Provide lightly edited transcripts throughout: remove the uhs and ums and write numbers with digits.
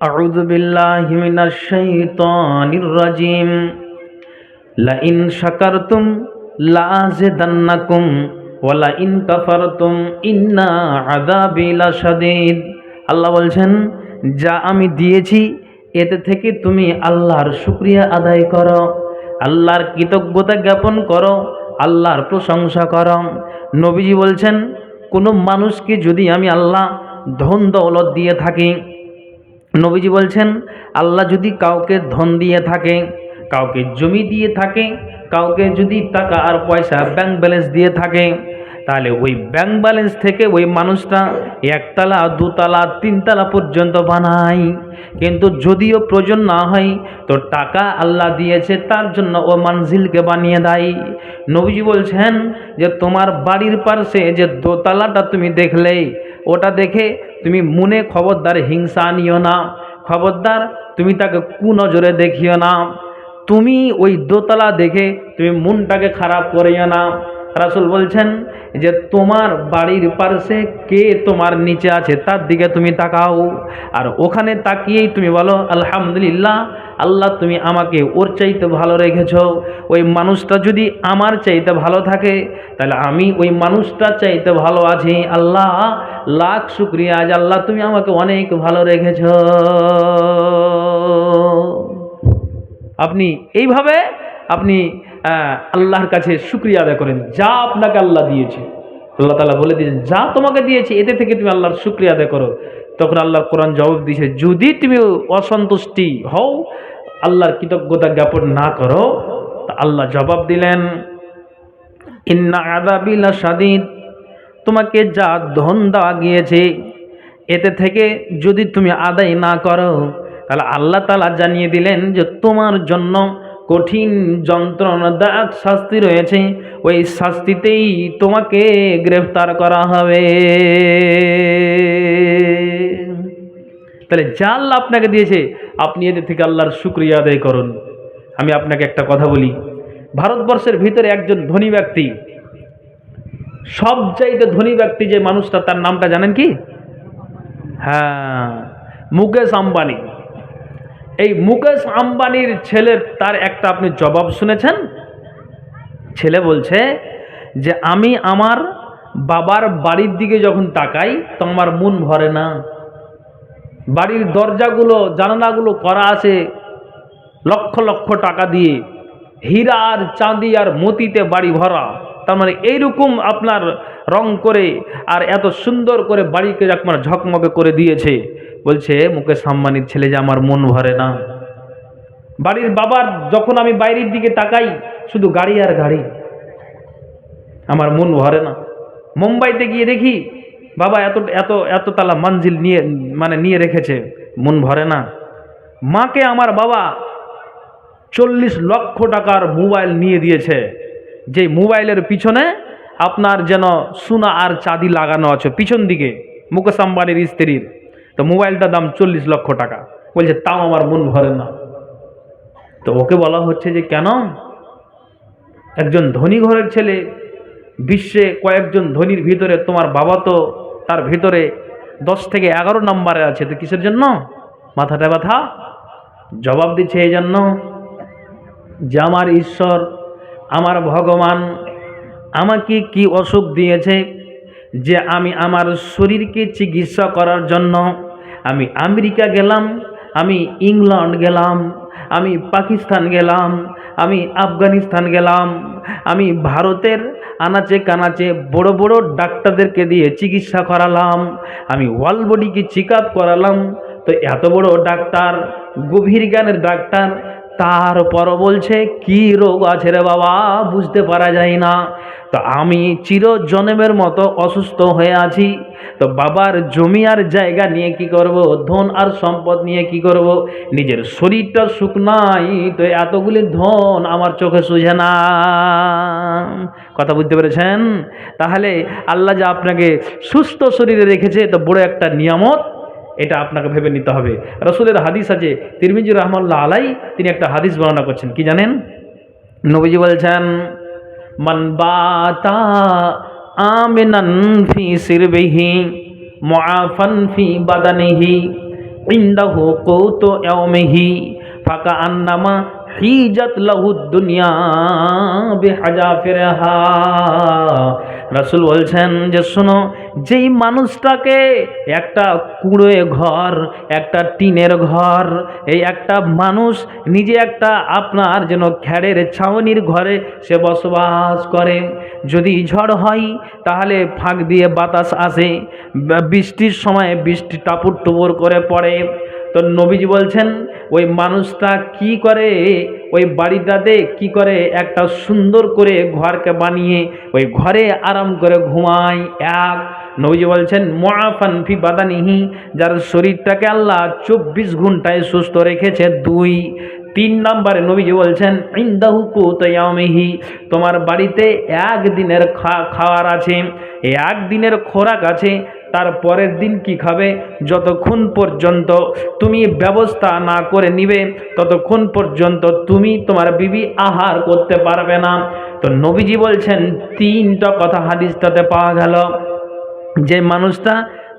أعوذ بالله من الشيطان الرجيم لئن شكرتم لأزيدنكم ولئن كفرتم إن عذابي لشديد। আল্লাহ বলছেন, যা আমি দিয়েছি এতে থেকে তুমি আল্লাহর শুকরিয়া আদায় করো, আল্লাহর কৃতজ্ঞতা জ্ঞাপন করো, আল্লাহর প্রশংসা করো। নবীজি বলছেন, কোনো মানুষকে যদি আমি আল্লাহ ধন দৌলত দিয়ে থাকি, নবীজি বলছেন আল্লাহ যদি কাউকে ধন দিয়ে থাকে, কাউকে জমি দিয়ে থাকে, কাউকে যদি টাকা আর পয়সা ব্যাংক ব্যালেন্স দিয়ে থাকে, তাহলে ওই ব্যাংক ব্যালেন্স থেকে ওই মানুষটা একতলা দুতলা তিনতলা পর্যন্ত বানায়। কিন্তু যদিও প্রয়োজন না হয় তো টাকা আল্লাহ দিয়েছে তার জন্য ও মানজিলকে বানিয়ে দেয়। নবীজি বলছেন যে তোমার বাড়ির পাশে যে দোতলাটা তুমি দেখলে, ওটা দেখে তুমি মনে খবরদার হিংসা নিও না, খবরদার তুমি তাকে কুনজরে দেখিও না, তুমি ওই দোতলা দেখে তুমি মনটাকে খারাপ করিও না। রাসূল বলছেন যে তোমার বাড়ির পাশে কে তোমার নিচে আছে তার দিকে তুমি তাকাও, আর ওখানে তাকিয়েই তুমি বলো আলহামদুলিল্লাহ, আল্লাহ তুমি আমাকে ওর চাইতে ভালো রেখেছো। ওই মানুষটা যদি আমার চাইতে ভালো থাকে তাহলে আমি ওই মানুষটা চাইতে ভালো আছি। আল্লাহ লাখ শুকরিয়া, আজ আল্লাহ তুমি আমাকে অনেক ভালো রেখেছো। আপনি এইভাবে আপনি আল্লাহর কাছে শুকরিয়া আদায় করেন, যা আপনাকে আল্লাহ দিয়েছে। আল্লাহ তাআলা বলে দিয়েছেন, যা তোমাকে দিয়েছে এতে থেকে তুমি আল্লাহর শুকরিয়া আদায় করো। তখন আল্লাহ কোরআন জবাব দিয়েছে, যদি তুমি অসন্তুষ্টি হও, আল্লাহর কৃতজ্ঞতা জ্ঞাপন না করো, তা আল্লাহ জবাব দিলেন, ইন্না আযাবি লাশাদীদ, তোমাকে যা ধন দেওয়া গিয়েছে এতে থেকে যদি তুমি আদায় না করো, তাহলে আল্লাহ তাআলা জানিয়ে দিলেন যে তোমার জন্য কঠিন যন্ত্রণাদায়ক শাস্তি রয়েছে, ওই শাস্তিতেই তোমাকে গ্রেফতার করা হবে। তাহলে যা আল্লাহ আপনাকে দিয়েছে আপনি এদের থেকে আল্লাহর শুকরিয়া আদায় করুন। আমি আপনাকে একটা কথা বলি, ভারতবর্ষের ভিতরে একজন ধনী ব্যক্তি, সবচাইতে ধনী ব্যক্তি যে মানুষটা, তার নামটা জানেন কি? হ্যাঁ, মুকেশ আম্বানি। এই মুকেশ আম্বানির ছেলের তার একটা আপনি জবাব শুনেছেন? ছেলে বলছে যে আমি আমার বাবার বাড়ির দিকে যখন তাকাই তো আমার মন ভরে না। বাড়ির দরজাগুলো জানালাগুলো করা আছে লক্ষ লক্ষ টাকা দিয়ে, হীরা আর চাঁদি আর মতিতে বাড়ি ভরা। তার মানে এইরকম আপনার রং করে আর এত সুন্দর করে বাড়িকে আপনার ঝকমকে করে দিয়েছে। বলছে মুকেশ আম্বানির ছেলে যে আমার মন ভরে না। বাড়ির বাবার যখন আমি বাইরের দিকে তাকাই শুধু গাড়ি আর গাড়ি, আমার মন ভরে না। মুম্বাইতে গিয়ে দেখি বাবা এত এত এত তালা মঞ্জিল নিয়ে রেখেছে, মন ভরে না। মাকে আমার বাবা 40 লক্ষ টাকার মোবাইল নিয়ে দিয়েছে, যে মোবাইলের পিছনে আপনার যেন সোনা আর চাঁদি লাগানো আছে পিছন দিকে, মুকেশ আম্বানির স্ত্রীর। তো মোবাইলটার দাম 40 লক্ষ টাকা। বলছে তাও আমার মন ভরে না। তো ওকে বলা হচ্ছে যে কেন? একজন ধনী ঘরের ছেলে, বিশ্বে কয়েকজন ধনীর ভিতরে তোমার বাবা তো তার ভিতরে 10 থেকে 11 নম্বরে আছে, তো কিসের জন্য মাথাটা ব্যথা? জবাব দিচ্ছে এই জন্য যে আমার ঈশ্বর, আমার ভগবান আমাকে কি অসুখ দিয়েছে যে আমি আমার শরীরকে চিকিৎসা করার জন্য আমি আমেরিকা গেলাম, আমি ইংল্যান্ড গেলাম, আমি পাকিস্তান গেলাম, আমি আফগানিস্তান গেলাম, আমি ভারতের আনাচে কানাচে বড় বড় ডাক্তারদেরকে দিয়ে চিকিৎসা করালাম, আমি ওয়াল বডিকে চেক আপ করালাম। তো এত বড় ডাক্তার, গভীর জ্ঞানের ডাক্তার, তারপরও বলছে কি রোগ আছে রে বাবা বুঝতে পারা যায় না। তো আমি চিরজন্মের মতো অসুস্থ হয়ে আছি। তো বাবার জমি আর জায়গা নিয়ে কি করব, ধন আর সম্পদ নিয়ে কি করব, নিজের শরীরটা সুখ নাই, তো এতগুলি ধন আমার চোখে সুঝে না। কথা বুঝতে পেরেছেন? তাহলে আল্লাহ যা আপনাকে সুস্থ শরীরে রেখেছে তো বড় একটা নিয়ামত, এটা আপনাকে ভেবে নিতে হবে। রাসূলের হাদিস আছে, তিরমিজি রাহমাতুল্লাহ আলাই তিনি একটা হাদিস বর্ণনা করছেন, কি জানেন? নবীজি বলছেন, মান বাতা আমিনান ফি সিরবিহি মুআফান ফি বাদানিহি ইনদাহু কুতু ইয়াউমিহি ফাকাআন্নামা হিজাত লাহু দুনিয়া বিহাজাফিরহা। রাসূল বলছেন যে শোনো, যেই মানুষটাকে একটা কুঁড়ে ঘর, একটা টিনের ঘর, এই একটা মানুষ নিজে একটা আপনার যেন খ্যাড়ের ছাউনির ঘরে সে বসবাস করে, যদি ঝড় হয় তাহলে ফাঁক দিয়ে বাতাস আসে, বৃষ্টির সময় বৃষ্টি টাপুর টুপুর করে পড়ে, তো নবীজি বলছেন ওই মানুষটা কি করে, ওই বাড়িটাতে কি করে, একটা সুন্দর করে ঘরকে বানিয়ে ওই ঘরে আরাম করে ঘুমায়। এক, নবীজি বলছেন মুআফান ফি বাদানিহি, যার শরীরটাকে আল্লাহ 24 ঘন্টায় সুস্থ রেখেছে। দুই, 3 নম্বরে নবীজি বলছেন ইনদাহু কুতু ইয়াউমিহি, তোমার বাড়িতে একদিনের খাওয়ার আছে, একদিনের খোরাক আছে, তার পরের দিন কি খাবে, যতক্ষণ পর্যন্ত তুমি ব্যবস্থা না করে নিবে ততক্ষণ পর্যন্ত তুমি তোমার বিবি আহার করতে পারবে না। তো নবীজি বলছেন 3টা কথা হাদিসটাতে পাওয়া গেল। যে মানুষটা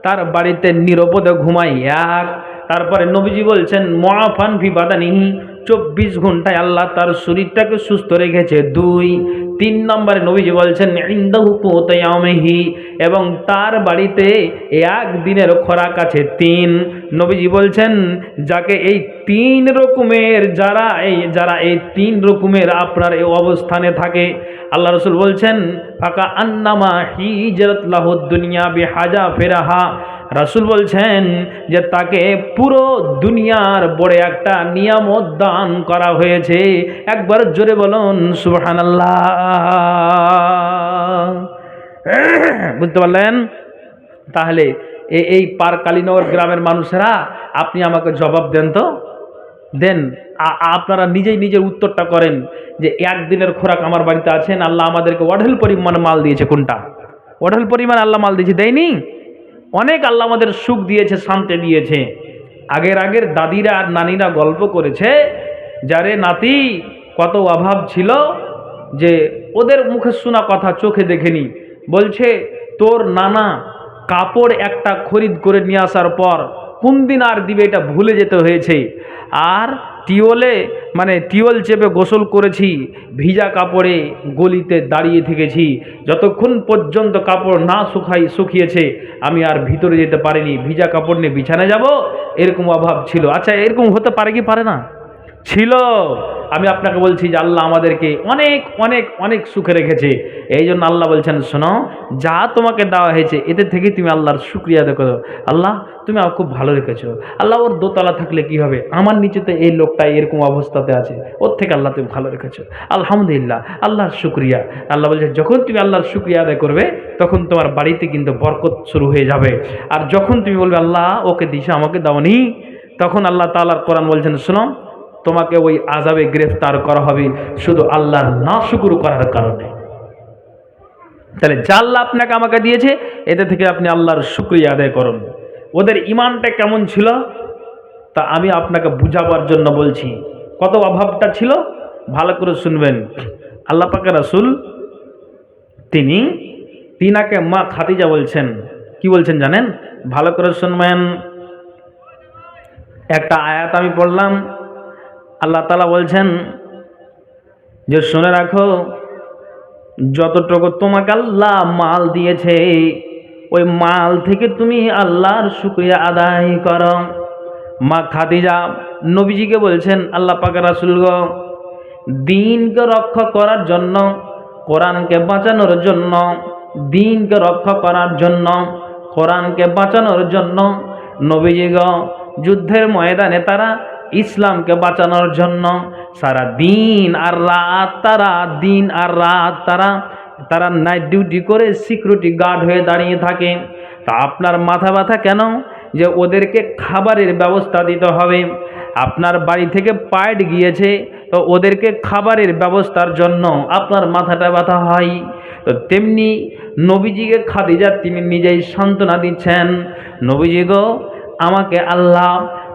তার বাড়িতে নিরাপদে ঘুমায়, এক, তারপরে নবীজি বলছেন মুআফান ফি বাদানিহি, 24 ঘন্টায় আল্লাহ তার শরীরটাকে সুস্থ রেখেছে। দুই, 3 নম্বরে নবীজি বলছেন ইনদাহু কুতু ইয়াউমিহি, এবং তার বাড়িতে একদিনের খোরাক আছে। 3, নবীজি বলছেন যাকে এই 3 রকমের যারা এই 3 রকমের আপনার এই অবস্থানে থাকে, আল্লাহ রাসূল বলছেন ফাকা আন্নামা হিজরাত লাহু দুনিয়া বিহাজাফিরহা, রাসূল বলছেন যে তাকে পুরো দুনিয়ার বড় একটা নিয়ামত দান করা হয়েছে। একবার জোরে বলুন সুবহানাল্লাহ। বুঝতে পারলেন? তাহলে এই পারকালীনগর গ্রামের মানুষেরা আপনি আমাকে জবাব দেন তো, দেন আপনারা নিজেই নিজের উত্তরটা করেন যে একদিনের খোরাক আমার বাড়িতে আছেন, আল্লাহ আমাদেরকে অঢেল পরিমাণ মাল দিয়েছে। কোনটা অঢেল পরিমাণ আল্লাহ মাল দিয়েছে? দেয়নি? অনেক আল্লাহ আমাদের সুখ দিয়েছে, শান্তি দিয়েছে। আগের দাদিরা আর নানিরা গল্প করেছে, যারে নাতি কত অভাব ছিল, যে ওদের মুখে শোনা কথা চোখে দেখেনি, বলছে তোর নানা কাপড় একটা খরিদ করে নিয়ে আসার পর কোন দিন আর দিবে এটা ভুলে যেতে হয়েছে, আর টিওল চেপে গোসল করেছি, ভিজা কাপড়ে গলিতে দাঁড়িয়ে থেকেছি, যতক্ষণ পর্যন্ত কাপড় না শুকিয়েছে আমি আর ভিতরে যেতে পারিনি, ভিজা কাপড় নিয়ে বিছানায় যাব, এরকম অভাব ছিল। আচ্ছা, এরকম হতে পারে কি পারে না? ছিল। আমি আপনাকে বলছি যে আল্লাহ আমাদেরকে অনেক অনেক অনেক সুখে রেখেছে। এই জন্য আল্লাহ বলছেন শোনো, যা তোমাকে দেওয়া হয়েছে এতে থেকে তুমি আল্লাহর শুকরিয়া আদায় করো। আল্লাহ তুমি আমাকে খুব ভালো রেখেছো। আল্লাহ ওর দোতলা থাকলে কি হবে, আমার নিচেতে এই লোকটা এরকম অবস্থাতে আছে, ওর থেকে আল্লাহ তুমি ভালো রেখেছো, আলহামদুলিল্লাহ, আল্লাহর শুকরিয়া। আল্লাহ বলছে যখন তুমি আল্লাহর শুকরিয়া আদায় করবে তখন তোমার বাড়িতে কিন্তু বরকত শুরু হয়ে যাবে। আর যখন তুমি বলবে আল্লাহ ওকে দিশা আমাকে দাওনি, তখন আল্লাহ তাআলার কোরআন বলছেন শোনো, তোমাকে ওই আযাবে গ্রেফতার করা হবে শুধু আল্লাহর নাশুকর করার কারণে। তাহলে যা আল্লাহ আপনাকে আমাকে দিয়েছে এতে থেকে আপনি আল্লাহর শুকরিয়া আদায় করুন। ওদের ঈমানটা কেমন ছিল তা আমি আপনাকে বুঝাবার জন্য বলছি। কত অভাবটা ছিল ভালো করে শুনবেন। আল্লাহ পাকের রাসূল তিনাকে মা খাদিজা বলছেন, কি বলছেন জানেন? ভালো করে শুনবেন। একটা আয়াত আমি পড়লাম, আল্লাহ তাআলা বলছেন যে শুনে রাখো, যতটুকু তোমাকে আল্লাহ মাল দিয়েছে ওই মাল থেকে তুমি আল্লাহর শুকরিয়া আদায় করো। মা খাদিজা নবীজিকে বলছেন আল্লাহ পাকের রাসূল গো, দ্বীনকে রক্ষা করার জন্য, কোরআনকে বাঁচানোর জন্য, দ্বীনকে রক্ষা করার জন্য, কোরআনকে বাঁচানোর জন্য নবীজি গো যুদ্ধের ময়দানে তারা ইসলামকে বাঁচানোর জন্য সারা দিন আর রাত তারা নাইট ডিউটি করে সিকিউরিটি গার্ড হয়ে দাঁড়িয়ে থাকে। তা আপনার মাথা ব্যথা কেন যে ওদেরকে খাবারের ব্যবস্থা দিতে হবে? আপনার বাড়ি থেকে পাইট গিয়েছে, তো ওদেরকে খাবারের ব্যবস্থার জন্য আপনার মাথাটা ব্যথা হয়। তো তেমনি নবীজিকে খাদিজা তিনি নিজেই সান্ত্বনা দিচ্ছেন, নবীজি গো আমাকে আল্লাহ,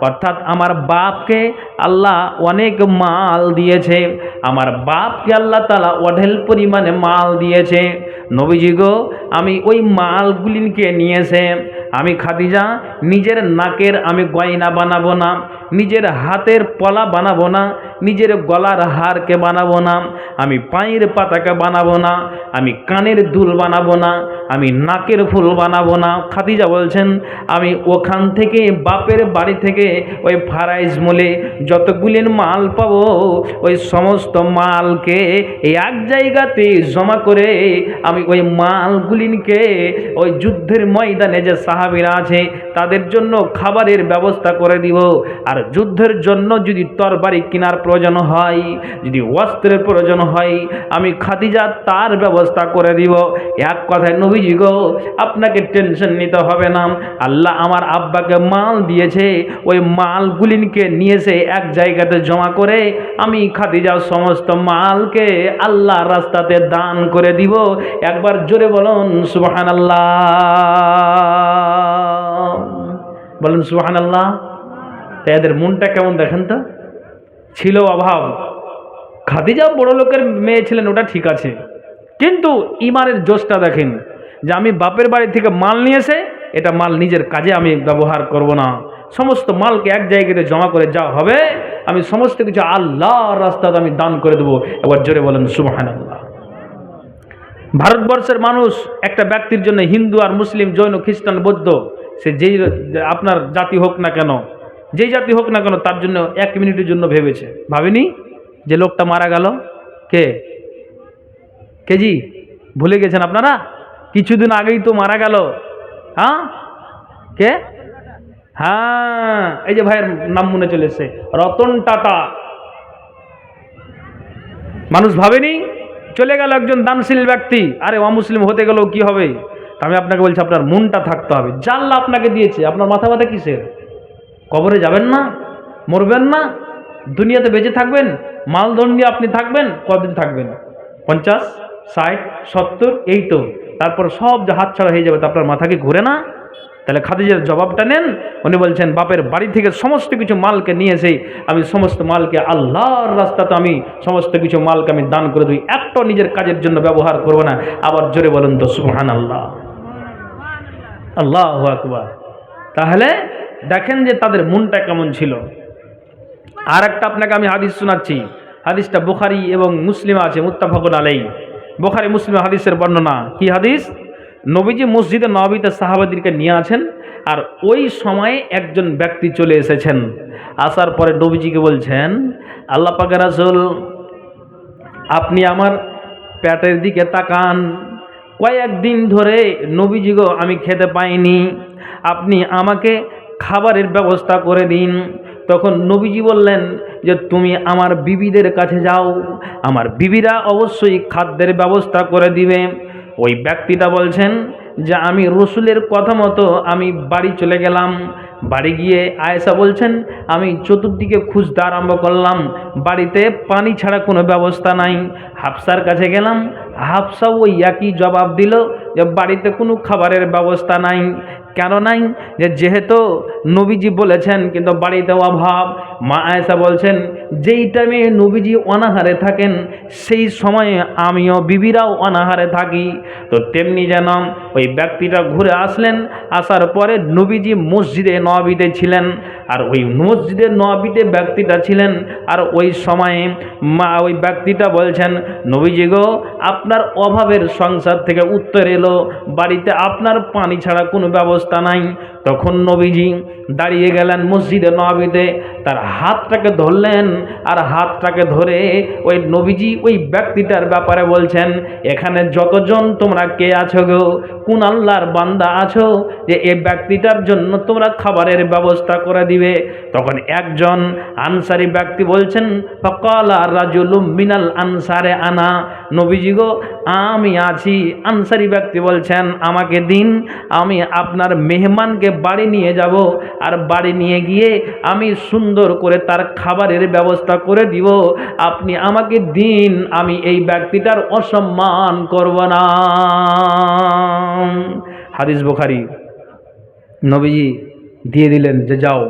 অর্থাৎ আমার বাপকে আল্লাহ অনেক মাল দিয়েছে, আমার বাপকে আল্লাহ তাআলা অঢেল পরিমাণে মাল দিয়েছে। নবীজি গো আমি ওই মালগুলিকে নিয়েছে আমি খাদিজা নিজের নাকের আমি গয়না বানাবো না, নিজের হাতের পলা বানাবো না, নিজের গলার হারকে বানাবো না, আমি পায়ের পাতাকে বানাবো না, আমি কানের দুল বানাবো না, আমি নাকের ফুল বানাবো না। খাদিজা বলছেন আমি ওখান থেকে বাপের বাড়ি থেকে ওই ফারাইজ মোলে যতগুলি মাল পাবো ওই সমস্ত মালকে এক জায়গাতে জমা করে আমি ওই মালগুলিকে ওই যুদ্ধের ময়দানে যে সাহাবীরা আছে তাদের জন্য খাবারের ব্যবস্থা করে দিব। আর যুদ্ধের জন্য যদি তরবারি কেনার প্রয়োজন হয়, যদি অস্ত্রের প্রয়োজন হয়, আমি খাদিজা তার ব্যবস্থা করে দিব। এক কথায় নবীজি গো, আপনাকে টেনশন নিতে হবে না, আল্লাহ আমার আব্বাকে মাল দিয়েছে, ওই মালগুলিকে নিয়েছে এক জায়গাতে জমা করে আমি খাদিজার সমস্ত মালকে আল্লাহর রাস্তাতে দান করে দিব। একবার জোরে বলুন সুবহানাল্লাহ, বলুন সুবহানাল্লাহ। তাই এদের মনটা কেমন দেখেন তো, ছিল অভাব। খাদিজা বড় লোকের মেয়ে ছিলেন, ওটা ঠিক আছে, কিন্তু ইমানের জোশটা দেখেন যে আমি বাপের বাড়ি থেকে মাল নিয়েছে, এটা মাল নিজের কাজে আমি ব্যবহার করব না, সমস্ত মালকে এক জায়গাতে জমা করে যা হবে আমি সমস্ত কিছু আল্লাহর রাস্তাতে আমি দান করে দেবো। এবার জোরে বলেন সুবহানাল্লাহ। ভারতবর্ষের মানুষ একটা ব্যক্তির জন্য, হিন্দু আর মুসলিম, জৈন, খ্রিস্টান, বৌদ্ধ, সে যেই আপনার জাতি হোক না কেন, যেই জাতি হোক না কেন, তার জন্য এক মিনিটের জন্য ভেবেছে, ভাবেনি যে লোকটা মারা গেল, কে কেজি ভুলে গেছেন আপনারা? কিছুদিন আগেই তো মারা গেল। হ্যাঁ, কে? হ্যাঁ, এই যে ভাইয়ের নাম মনে চলে এসেছে, রতন টাটা। মানুষ ভাবেনি, চলে গেল একজন দানশীল ব্যক্তি। আরে অমুসলিম হতে গেলেও কি হবে? আমি আপনাকে বলছি, আপনার মনটা থাকতে হবে। জাল্লা আপনাকে দিয়েছে, আপনার মাথা ব্যথা কিসের? কবরে যাবেন না, মরবেন না, দুনিয়াতে বেঁচে থাকবেন, মালধন নিয়ে আপনি থাকবেন, কতদিন থাকবেন? 50, 60, 70, এই তো, তারপর সব যে হাতছাড়া হয়ে যাবে, তো আপনার মাথা কি ঘুরে না? তাহলে খাদিজার জবাবটা নেন। উনি বলছেন বাপের বাড়ি থেকে সমস্ত কিছু মালকে নিয়েছে, আমি সমস্ত মালকে আল্লাহর রাস্তাতে আমি সমস্ত কিছু মালকে আমি দান করে দিই, একটা নিজের কাজের জন্য ব্যবহার করব না। আবার জোরে বলুন তো সুবহানাল্লাহ, আল্লাহু আকবার। তাহলে দেখেন যে তাদের মনটা কেমন ছিল। আর একটা আপনাকে আমি হাদিস শোনাচ্ছি, হাদিসটা বুখারী এবং মুসলিম আছে, মুত্তাফাকুন আলাইহি। বুখারী মুসলিম হাদিসের বর্ণনা। কি হাদিস? নবীজি মসজিদে নববীতে সাহাবাদেরকে নিয়ে আছেন, আর ওই সময়ে একজন ব্যক্তি চলে এসেছেন। আসার পরে নবীজিকে বলছেন, আল্লাহ পাকের রাসূল, আপনি আমার পেটের দিকে তাকান, কয়েকদিন ধরে নবীজি গো আমি খেতে পাইনি, আপনি আমাকে খাবারের ব্যবস্থা করে দিন। তখন নবীজি বললেন যে তুমি আমার বিবিদের কাছে যাও, আমার বিবিরা অবশ্যই খাদ্যের ব্যবস্থা করে দিবে। ওই ব্যক্তিটা বলছেন যে আমি রসুলের কথা মতো আমি বাড়ি চলে গেলাম। বাড়ি গিয়ে আয়েশা বলছেন আমি চতুর্দিকে খুঁজতে আরম্ভ করলাম, বাড়িতে পানি ছাড়া কোনো ব্যবস্থা নাই। হাফসার কাছে গেলাম, হাফসা ওই একই জবাব দিল যে বাড়িতে কোনো খাবারের ব্যবস্থা নাই। কেন নাই? যেহেতু নবীজি বলেছেন কিন্তু বাড়িতে অভাব। মা আয়েশা বলছেন যেই টাইমে নবীজি অনাহারে থাকেন সেই সময়ে আমিও বিবিরাও অনাহারে থাকি। তো তেমনি যেন ওই ব্যক্তিটা ঘুরে আসলেন, আসার পরে নবীজি মসজিদে নববীতে ছিলেন, আর ওই মসজিদে নববীতে ব্যক্তিটা ছিলেন। আর ওই সময়ে মা ওই ব্যক্তিটা বলছেন নবীজি গো আপনার অভাবের সংসার থেকে উত্তর এলো, বাড়িতে আপনার পানি ছাড়া কোনো ব্যবস্থা নাই। তখন নবীজি দাঁড়িয়ে গেলেন মসজিদে নববীতে, তার হাতটাকে ধরলেন, আর হাতটাকে ধরে ওই নবীজি ওই ব্যক্তিটার ব্যাপারে বলছেন এখানে যতজন তোমরা কে আছো গো, কোন আল্লাহর বান্দা আছো যে এই ব্যক্তিটার জন্য তোমরা খাবারের ব্যবস্থা করে দিবে? তখন একজন আনসারি ব্যক্তি বলছেন ফাকালা রাজুলুম মিনাল আনসারে আনা, নবীজি গো আমি আছি। আনসারি ব্যক্তি বলছেন আমাকে দিন, আমি আপনার মেহমানকে বাড়ি নিয়ে যাব, আর বাড়ি নিয়ে গিয়ে আমি সুন্দর করে তার খাবারের ব্যবস্থা করে দিব। আপনি আমাকে দিন, আমি এই ব্যক্তিটার অসম্মান করব না। হাদিস বুখারী। নবীজি দিয়ে দিলেন যে যাও।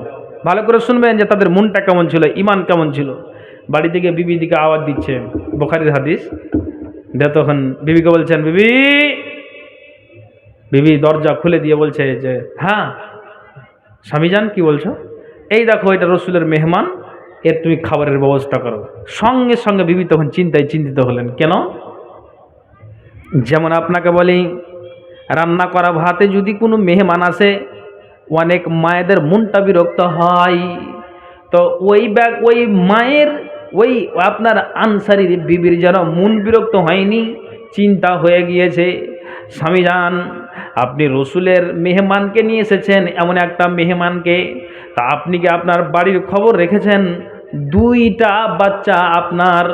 ভালো করে শুনবেন যে তাদের মনটা কেমন ছিল, ইমান কেমন ছিল। বাড়ি থেকে বিবি দিকে আওয়াজ দিচ্ছে, বুখারীর হাদিস। তখন বিবিকে বলছেন বিবি বিবি দরজা খুলে দিয়ে বলছে যে হ্যাঁ স্বামীজান কি বলছো, এই দেখো এটা রসুলের মেহমান, এর তুমি খাবারের ব্যবস্থা করো। সঙ্গে সঙ্গে বিবি তখন চিন্তিত হলেন। কেন? যেমন আপনাকে বলি, রান্না করা ভাতে যদি কোনো মেহমান আসে, অনেক মায়েদের মনটা বিরক্ত হয়। তো ওই মায়ের ওই আপনার আনসারির বিবির যেন মন বিরক্ত হয়নি, চিন্তা হয়ে গিয়েছে। স্বামীজান আপনি রসুলের মেহমানকে নিয়ে এসেছেন, এমন একটা মেহমানকে, তা আপনি কি আপনার বাড়ির খবর রেখেছেন? দুইটা বাচ্চা আপনার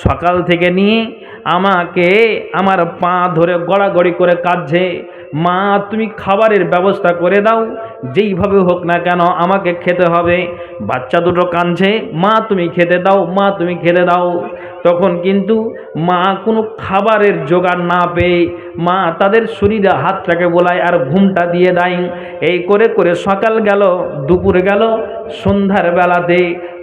সকাল থেকে নিয়ে আমাকে আমার পা ধরে গড়াগড়ি করে কাঁদছে, মা তুমি খাবারের ব্যবস্থা করে দাও, যেইভাবে হোক না কেন আমাকে খেতে হবে। বাচ্চা দুটো কাঁদছে, মা তুমি খেতে দাও, মা তুমি খেতে দাও। তখন কিন্তু মা কোনো খাবারের জোগাড় না পেয়ে মা তাদের শরীরে হাতটাকে বোলায় আর ঘুমটা দিয়ে দেয়। এই করে করে সকাল গেল, দুপুর গেল, সন্ধ্যার বেলাতে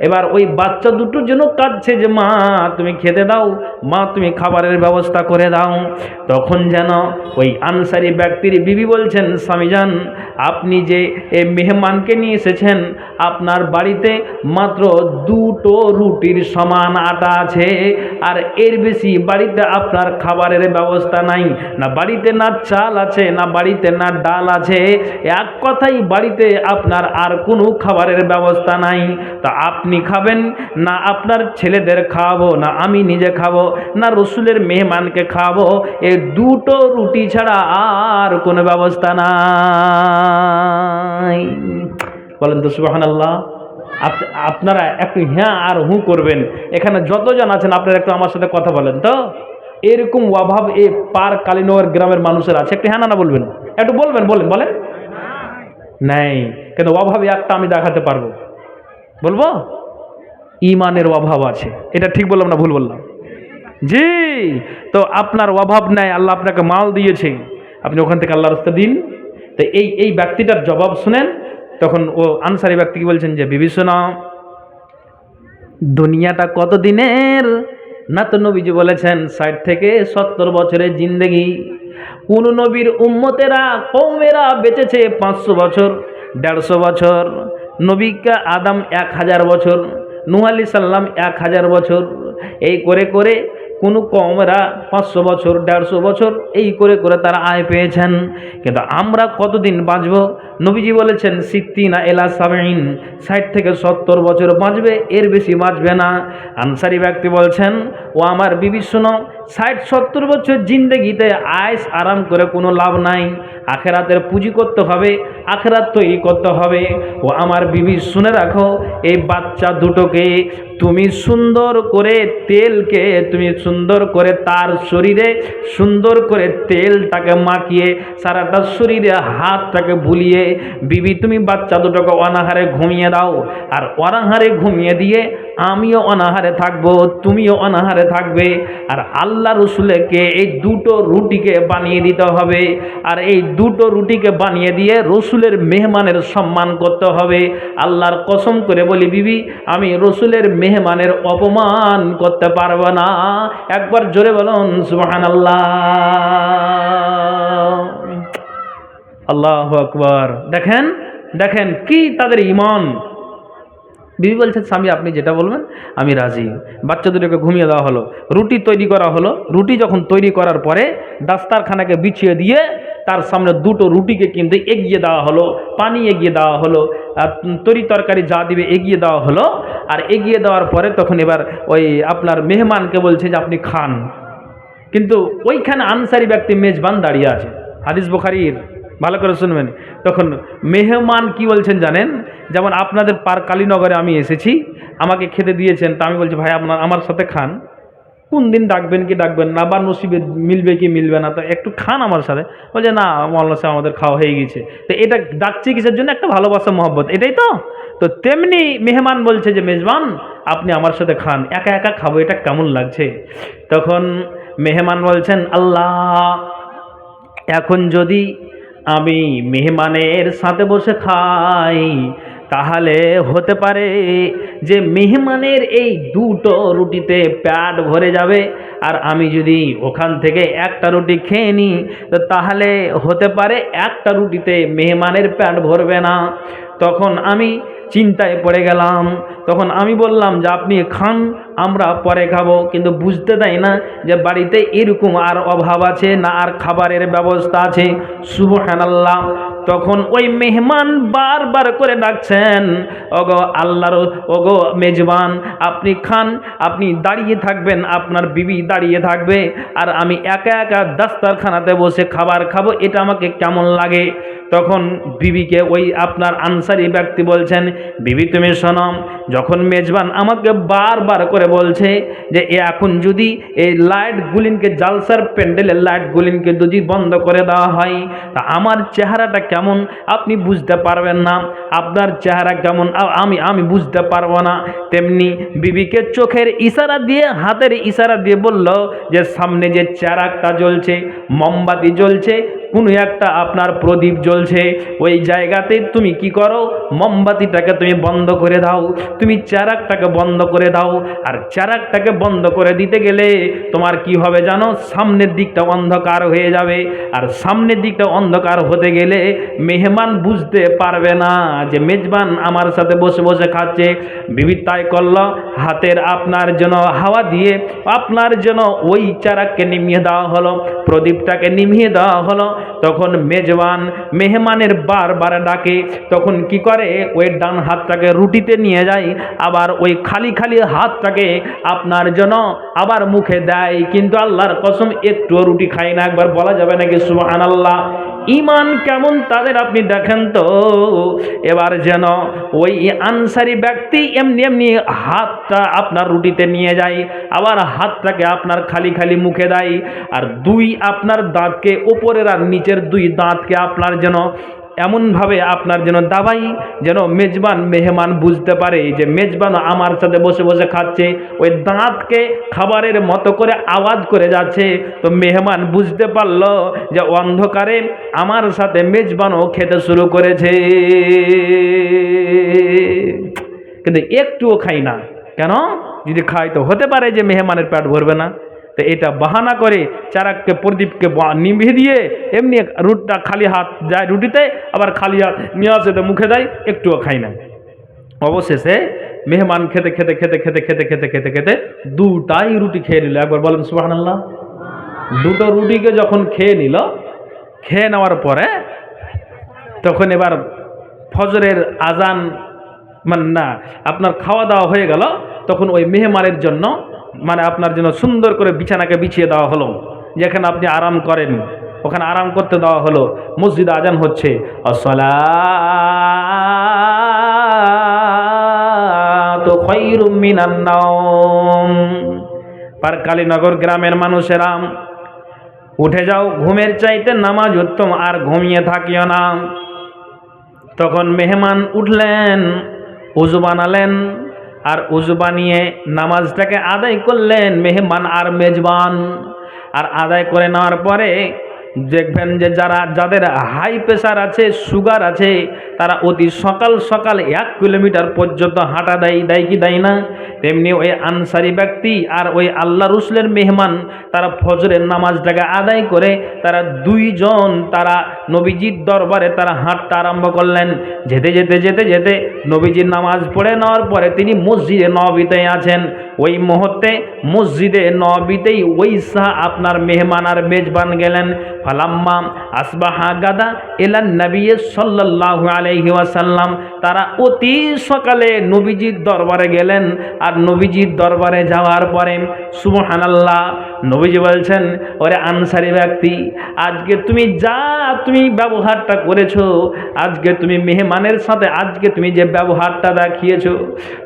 এবার ওই বাচ্চা দুটোর জন্য কাঁদছে যে মা তুমি খেতে দাও, মা তুমি খাবারের ব্যবস্থা করে দাও। তখন যেন ওই আনসারি ব্যক্তির বিবি বলছেন, স্বামীজান আপনি যে এই মেহমানকে নিয়ে এসেছেন, আপনার বাড়িতে মাত্র দুটো রুটির সমান আটা আছে, আর এর বেশি বাড়িতে আপনার খাবারের ব্যবস্থা নাই। না বাড়িতে না চাল আছে, না বাড়িতে না ডাল আছে, এক কথাই বাড়িতে আপনার আর কোনো খাবারের ব্যবস্থা নাই। তা আপনি খাবেন না আপনার ছেলেদের খাওয়াবো, না আমি নিজে খাবো, না রসুলের মেহমানকে খাওয়াবো? এই দুটো রুটি ছাড়া আর কোনো ব্যবস্থা নাই। বলেন তো সুবহানাল্লাহ। আপনারা একটু হ্যাঁ আর হু করবেন। এখানে যতজন আছেন আপনারা একটু আমার সাথে কথা বলেন তো, এরকম অভাব এই পার কালীনগর গ্রামের মানুষের আছে? একটু হ্যাঁ না বলবেন, একটু বলবেন, বলেন নাই। কিন্তু অভাবে একটা আমি দেখাতে পারবো, বলবো ইমানের অভাব আছে। এটা ঠিক বললাম না ভুল বললাম? জি। তো আপনার অভাব নাই, আল্লাহ আপনাকে মাল দিয়েছে, আপনি ওখান থেকে আল্লাহর রাস্তা দিন। তো এই ব্যক্তিটার জবাব শুনেন। তখন ও আনসারি ব্যক্তি কি বলছেন যে বিবি শোনো, দুনিয়াটা কত দিনের? না তো নবীজি বলেছেন 60 থেকে 70 বছরের জিন্দেগি। কোন নবীর উম্মতেরা কওমেরা বেঁচেছে 500 বছর, 150 বছর। নবীকা আদম 1000 বছর, নূহ আলাইহিস সালাম 1000 বছর। এই করে করে কোনো কওমেরা 500 বছর, 150 বছর, এই করে করে তারা আয় পেয়েছেন। কিন্তু আমরা কতদিন বাঁচব? নবীজি বলেছেন সিত্তিনা ইলা সাবঈন, 60 থেকে 70 বছর বাঁচবে, এর বেশি বাঁচবে না। আনসারি ব্যক্তি বলছেন, ও আমার বিবি শোনো, 60-70 বছর জিন্দেগিতে আয়েশ আরাম করে কোনো লাভ নাই, আখেরাতের পুঁজি করতে হবে, আখেরাত তৈরি করতে হবে। ও আমার বিবি শুনে রাখো, এই বাচ্চা দুটোকে তুমি সুন্দর করে তেলকে তুমি সুন্দর করে তার শরীরে সুন্দর করে তেলটাকে মাখিয়ে সারাটা শরীরে হাতটাকে বুলিয়ে বিবি তুমি বাচ্চা দুটোকে অনাহারে ঘুমিয়ে দাও। আর অনাহারে ঘুমিয়ে দিয়ে আমিও অনাহারে থাকবো, তুমিও অনাহারে থাকবে। আর আল্লাহ রসুলকে এই দুটো রুটিকে বানিয়ে দিতে হবে, আর এই দুটো রুটিকে বানিয়ে দিয়ে রসুলের মেহমানের সম্মান করতে হবে। আল্লাহর কসম করে বলি বিবি, আমি রসুলের মেহমানের অপমান করতে পারবো না। একবার জোরে বলুন সুবহানাল্লাহ। আল্লাহু আকবার। দেখেন দেখেন কি তাদের ঈমান। বিবি বলছেন, স্বামী আপনি যেটা বলবেন আমি রাজি। বাচ্চা দুটোকে ঘুমিয়ে দেওয়া হলো, রুটি তৈরি করা হলো। রুটি যখন তৈরি করার পরে দাস্তারখানাকে বিছিয়ে দিয়ে তার সামনে দুটো রুটিকে কিন্তু এগিয়ে দেওয়া হলো, পানি এগিয়ে দেওয়া হলো, আর তরি তরকারি যা দিবে এগিয়ে দেওয়া হলো। আর এগিয়ে দেওয়ার পরে তখন এবার ওই আপনার মেহমানকে বলছে যে আপনি খান। কিন্তু ওইখানে আনসারি ব্যক্তি মেজবান দাঁড়িয়ে আছে, হাদিস বুখারীর, ভালো করে শুনবেন। তখন মেহমান কি বলছেন জানেন? যেমন আপনাদের পার কালীনগরে আমি এসেছি, আমাকে খেতে দিয়েছেন, তা আমি বলছি ভাই আমার সাথে খান। কোন দিন ডাকবেন কি ডাকবেন না, বা নসিবে মিলবে কি মিলবে না, তো একটু খান আমার সাথে। বলছে না মৌলানা সাহেব আমাদের খাওয়া হয়ে গেছে। তো এটা ডাকছি কিসের জন্য? একটা ভালোবাসা মহব্বত, এটাই তো। তো তেমনি মেহমান বলছে যে মেজবান আপনি আমার সাথে খান, একা একা খাবো এটা কেমন লাগছে। তখন মেহমান বলছেন, আল্লাহ এখন যদি আমি মেহমানের সাথে বসে খাই তাহলে হতে পারে যে মেহমানের এই দুটো রুটিতে পেট ভরে যাবে, আর আমি যদি ওখান থেকে একটা রুটি খেয়ে নিই তো তাহলে হতে পারে একটা রুটিতে মেহমানের পেট ভরবে না। তখন আমি চিন্তায় পড়ে গেলাম। তখন আমি বললাম যে আপনি খান, আমরা পরে খাবো। কিন্তু বুঝতে দেয় না যে বাড়িতে এরকম আর অভাব আছে না, আর খাবারের ব্যবস্থা আছে। সুবহানাল্লাহ। তখন ওই মেহমান বারবার করে ডাকছেন, ওগো আল্লাহর, ওগো মেজবান, আপনি খান, আপনি দাঁড়িয়ে থাকবেন, আপনার বিবি দাঁড়িয়ে থাকবে, আর আমি একা একা দাস্তারখানাতে বসে খাবার খাবো, এটা আমাকে কেমন লাগে। তখন বিবিকে ওই আপনার আনসারি ব্যক্তি বলছেন, বিবি তুমি শোনো, যখন মেজবান আমাকে বারবার করে বলছে যে এখন যদি এই লাইটগুলিনকে, জালসার প্যান্ডেলের লাইটগুলিনকে যদি বন্ধ করে দেওয়া হয় তা আমার চেহারাটা কেমন আপনি বুঝতে পারবেন না, আপনার চেহারা কেমন আমি বুঝতে পারবো না। তেমনি বিবিকে চোখের ইশারা দিয়ে, হাতের ইশারা দিয়ে বলল যে সামনে যে চেরাগটা জ্বলছে, মোমবাতি জ্বলছে, কোনো একটা আপনার প্রদীপ জ্বলছে, ওই জায়গাতে তুমি কি করো, মোমবাতিটাকে তুমি বন্ধ করে দাও, তুমি চেরাগটাকে বন্ধ করে দাও। আর চেরাগটাকে বন্ধ করে দিতে গেলে তোমার কি হবে জানো, সামনের দিকটা অন্ধকার হয়ে যাবে, আর সামনের দিকটা অন্ধকার হতে গেলে মেহমান বুঝতে পারবে না যে মেজবান আমার সাথে বসে বসে খাচ্ছে। বিবি তাই করল, হাতের আপনার জন্য হাওয়া দিয়ে আপনার জন্য ওই চেরাগকে নিমিয়ে দেওয়া হলো, প্রদীপটাকে নিমিয়ে দেওয়া হলো। তখন মেজবান মেহমানের বারবার ডাকে, তখন কি করে, ওই ডান হাতটাকে রুটিতে নিয়ে যায়, আবার ওই খালি খালি হাতটাকে আপনার জন্য আবার মুখে দেয়, কিন্তু আল্লাহর কসম একটুও রুটি খায় না। একবার বলা যাবে নাকি সুবহানাল্লাহ? ঈমান কেমন তাদের আপনি দেখেন তো। এবার যেন ওই আনসারি ব্যক্তি এমনি এমনি হাতটা আপনার রুটিতে নিয়ে যায়, আবার হাতটাকে আপনার খালি খালি মুখে দেয়, আর দুই আপনার দাঁতকে, ওপরের আর নিচের দুই দাঁতকে আপনার যেন এমনভাবে আপনার যেন দাবাই, যেন মেজবান মেহমান বুঝতে পারে যে মেজবান আমার সাথে বসে বসে খাচ্ছে, ওই দাঁতকে খাবারের মতো করে আওয়াজ করে যাচ্ছে। তো মেহমান বুঝতে পারল যে অন্ধকারে আমার সাথে মেজবানও খেতে শুরু করেছে, কিন্তু একটুও খাই না। কেন? যদি খাই তো হতে পারে যে মেহমানের পেট ভরবে না। তো এটা বাহানা করে চারাককে, প্রদীপকে নিভিয়ে দিয়ে এমনি রুটটা খালি হাত যায় রুটিতে, আবার খালি হাত নিয়ে আসে তো মুখে দেয়, একটুও খাই না। অবশেষে মেহমান খেতে খেতে খেতে খেতে খেতে খেতে খেতে খেতে দুটাই রুটি খেয়ে নিল। একবার বলেন সুবহানাল্লাহ। দুটো রুটিকে যখন খেয়ে নিল, খেয়ে নেওয়ার পরে তখন এবার ফজরের আজান না, আপনার খাওয়া দাওয়া হয়ে গেল। তখন ওই মেহমানের জন্য আপনার জন্য সুন্দর করে বিছানাকে বিছিয়ে দেওয়া হলো, যেখানে আপনি আরাম করেন ওখানে আরাম করতে দেওয়া হলো। মসজিদে আজান হচ্ছে, আসসালাতু খায়রুম মিনান নাওম। পারকালীনগর গ্রামের মানুষেরা উঠে যাও, ঘুমের চাইতে নামাজ উত্তম, আর ঘুমিয়ে থাকিও না। তখন মেহমান উঠলেন, উজু বানালেন, আর উজু বানিয়ে নামাজটাকে আদায় করলেন মেহমান আর মেজবান। আর আদায় করে নেওয়ার পরে দেখবেন যে যাদের হাই প্রেশার আছে, সুগার আছে, তারা অতি সকাল সকাল 1 কিলোমিটার পর্যন্ত হাঁটা দেয় কি দেয় না? তেমনি ওই আনসারি ব্যক্তি আর ওই আল্লাহ রসুলের মেহমান তারা ফজরের নামাজটাকে আদায় করে তারা দুইজন তারা নবীজির দরবারে তারা হাঁটতে আরম্ভ করলেন। যেতে যেতে যেতে যেতে নবীজির নামাজ পড়ে নেওয়ার পরে তিনি মসজিদে নববীতে আছেন। ওই মুহূর্তে মসজিদে নববীতেই ওই আপনার মেহমান আর মেজবান গেলেন। ফালাম্মা আসবাহা গাদা ইলান নবী সাল্লাল্লাহু আলাইহি ওয়াসাল্লাম, তারা অতি সকালে নবীজির দরবারে গেলেন। আর নবীজির দরবারে যাওয়ার পরে সুবহানাল্লাহ, নবীজি বলছেন, ওরে আনসারি ব্যক্তি, আজকে তুমি তুমি ব্যবহারটা করেছো, আজকে তুমি মেহমানের সাথে আজকে তুমি যে ব্যবহারটা দেখিয়েছো,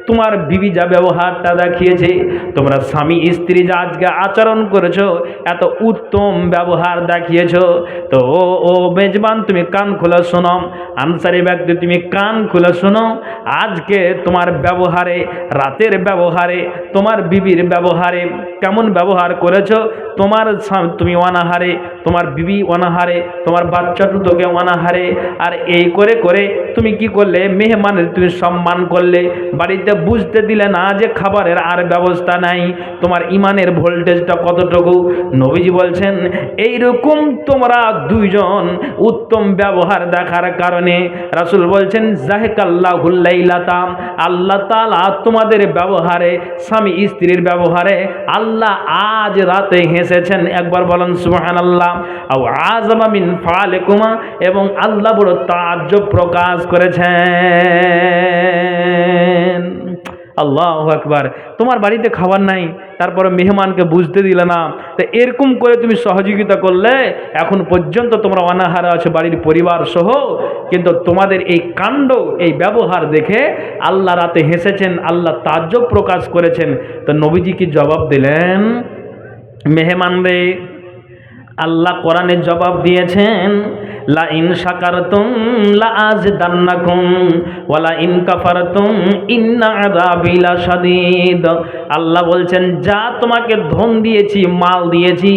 তোমার বিবি যা ব্যবহারটা দেখিয়েছে, তোমরা স্বামী স্ত্রী যা আজকে আচরণ করেছো, এত উত্তম ব্যবহার দেখিয়েছো। তো ও মেজবান তুমি কান খুলে শোনো, আনসারি ব্যক্তি তুমি কান খুলে শোনো, আজকে তোমার ব্যবহারে, রাতের ব্যবহারে, তোমার বিবির ব্যবহারে কেমন ব্যবহার করেছো করেছো, তুমি অনাহারে, তোমার বিবি অনাহারে, তোমার বাচ্চাটু তোকে অনাহারে, আর এই করে করে তুমি কি করলে, মেহমানের তুমি সম্মান করলে, বাড়িতে বুঝতে দিলে না যে খাবারের আর ব্যবস্থা নাই। তোমার ইমানের ভোল্টেজটা কতটুকু? নবীজি বলছেন এইরকম তোমরা দুইজন উত্তম ব্যবহার দেখার কারণে রাসূল বলছেন জাহিকাল্লাহুল লাইলাতা, আল্লাহ তাআলা তোমাদের ব্যবহারে, স্বামী স্ত্রীর ব্যবহারে আল্লাহ আজ রাতে হেসেছেন। একবার বলেন সুবহানাল্লাহ। আও আযমা মিন ফালিকুমা, এবং আল্লাহ বড় তাজ্জব প্রকাশ করেছেন। আল্লাহু আকবার। তোমার বাড়িতে খাবার নাই, তারপরে মেহমানকে বুঝতে দিলে না, তো এরকম করে তুমি সহযোগিতা করলে এখন পর্যন্ত তোমরা অনাহারে আছো বাড়ির পরিবার সহ, কিন্তু তোমাদের এই কাণ্ড, এই ব্যবহার দেখে আল্লাহ রাতে হেসেছেন, আল্লাহ তাজ্জব প্রকাশ করেছেন। তো নবীজি কি জবাব দিলেন? মেহমান রে, আল্লাহ কোরআনে জবাব দিয়েছেন লা ইন শাকারতুম লা আযিদান্নাকুম ওয়া লা ইন কাফারতুম ইন্না আযাবি লাশাদীদ। আল্লাহ বলছেন যা তোমাকে ধন দিয়েছি, মাল দিয়েছি,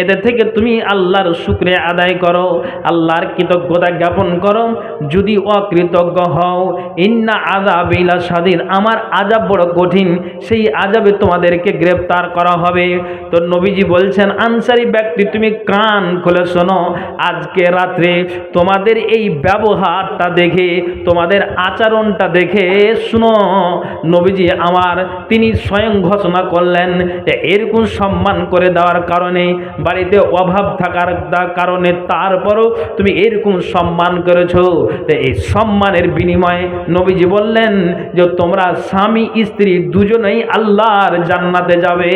এদের থেকে তুমি আল্লাহর শুকরিয়া আদায় করো, আল্লাহর কৃতজ্ঞতা জ্ঞাপন করো। যদি অকৃতজ্ঞ হও, ইন্না আযাবি লাশাদীদ, আমার আযাব বড় কঠিন, সেই আযাবে তোমাদেরকে গ্রেফতার করা হবে। তো নবীজি বলছেন আনসারী ব্যক্তি তুমি কান খুলে শোনো, আজকে রাত্রে তোমাদের এই ব্যবহারটা দেখে, তোমাদের আচরণটা দেখে শুনো, নবীজি আমার তিনি স্বয়ং ঘোষণা করলেন যে এরকম সম্মান করে দেওয়ার কারণে, বাড়িতে অভাব থাকার কারণে তারপরও তুমি এরকম সম্মান করেছো, তো এই সম্মানের বিনিময়ে নবীজি বললেন যে তোমরা স্বামী স্ত্রী দুজনেই আল্লাহর জান্নাতে যাবে।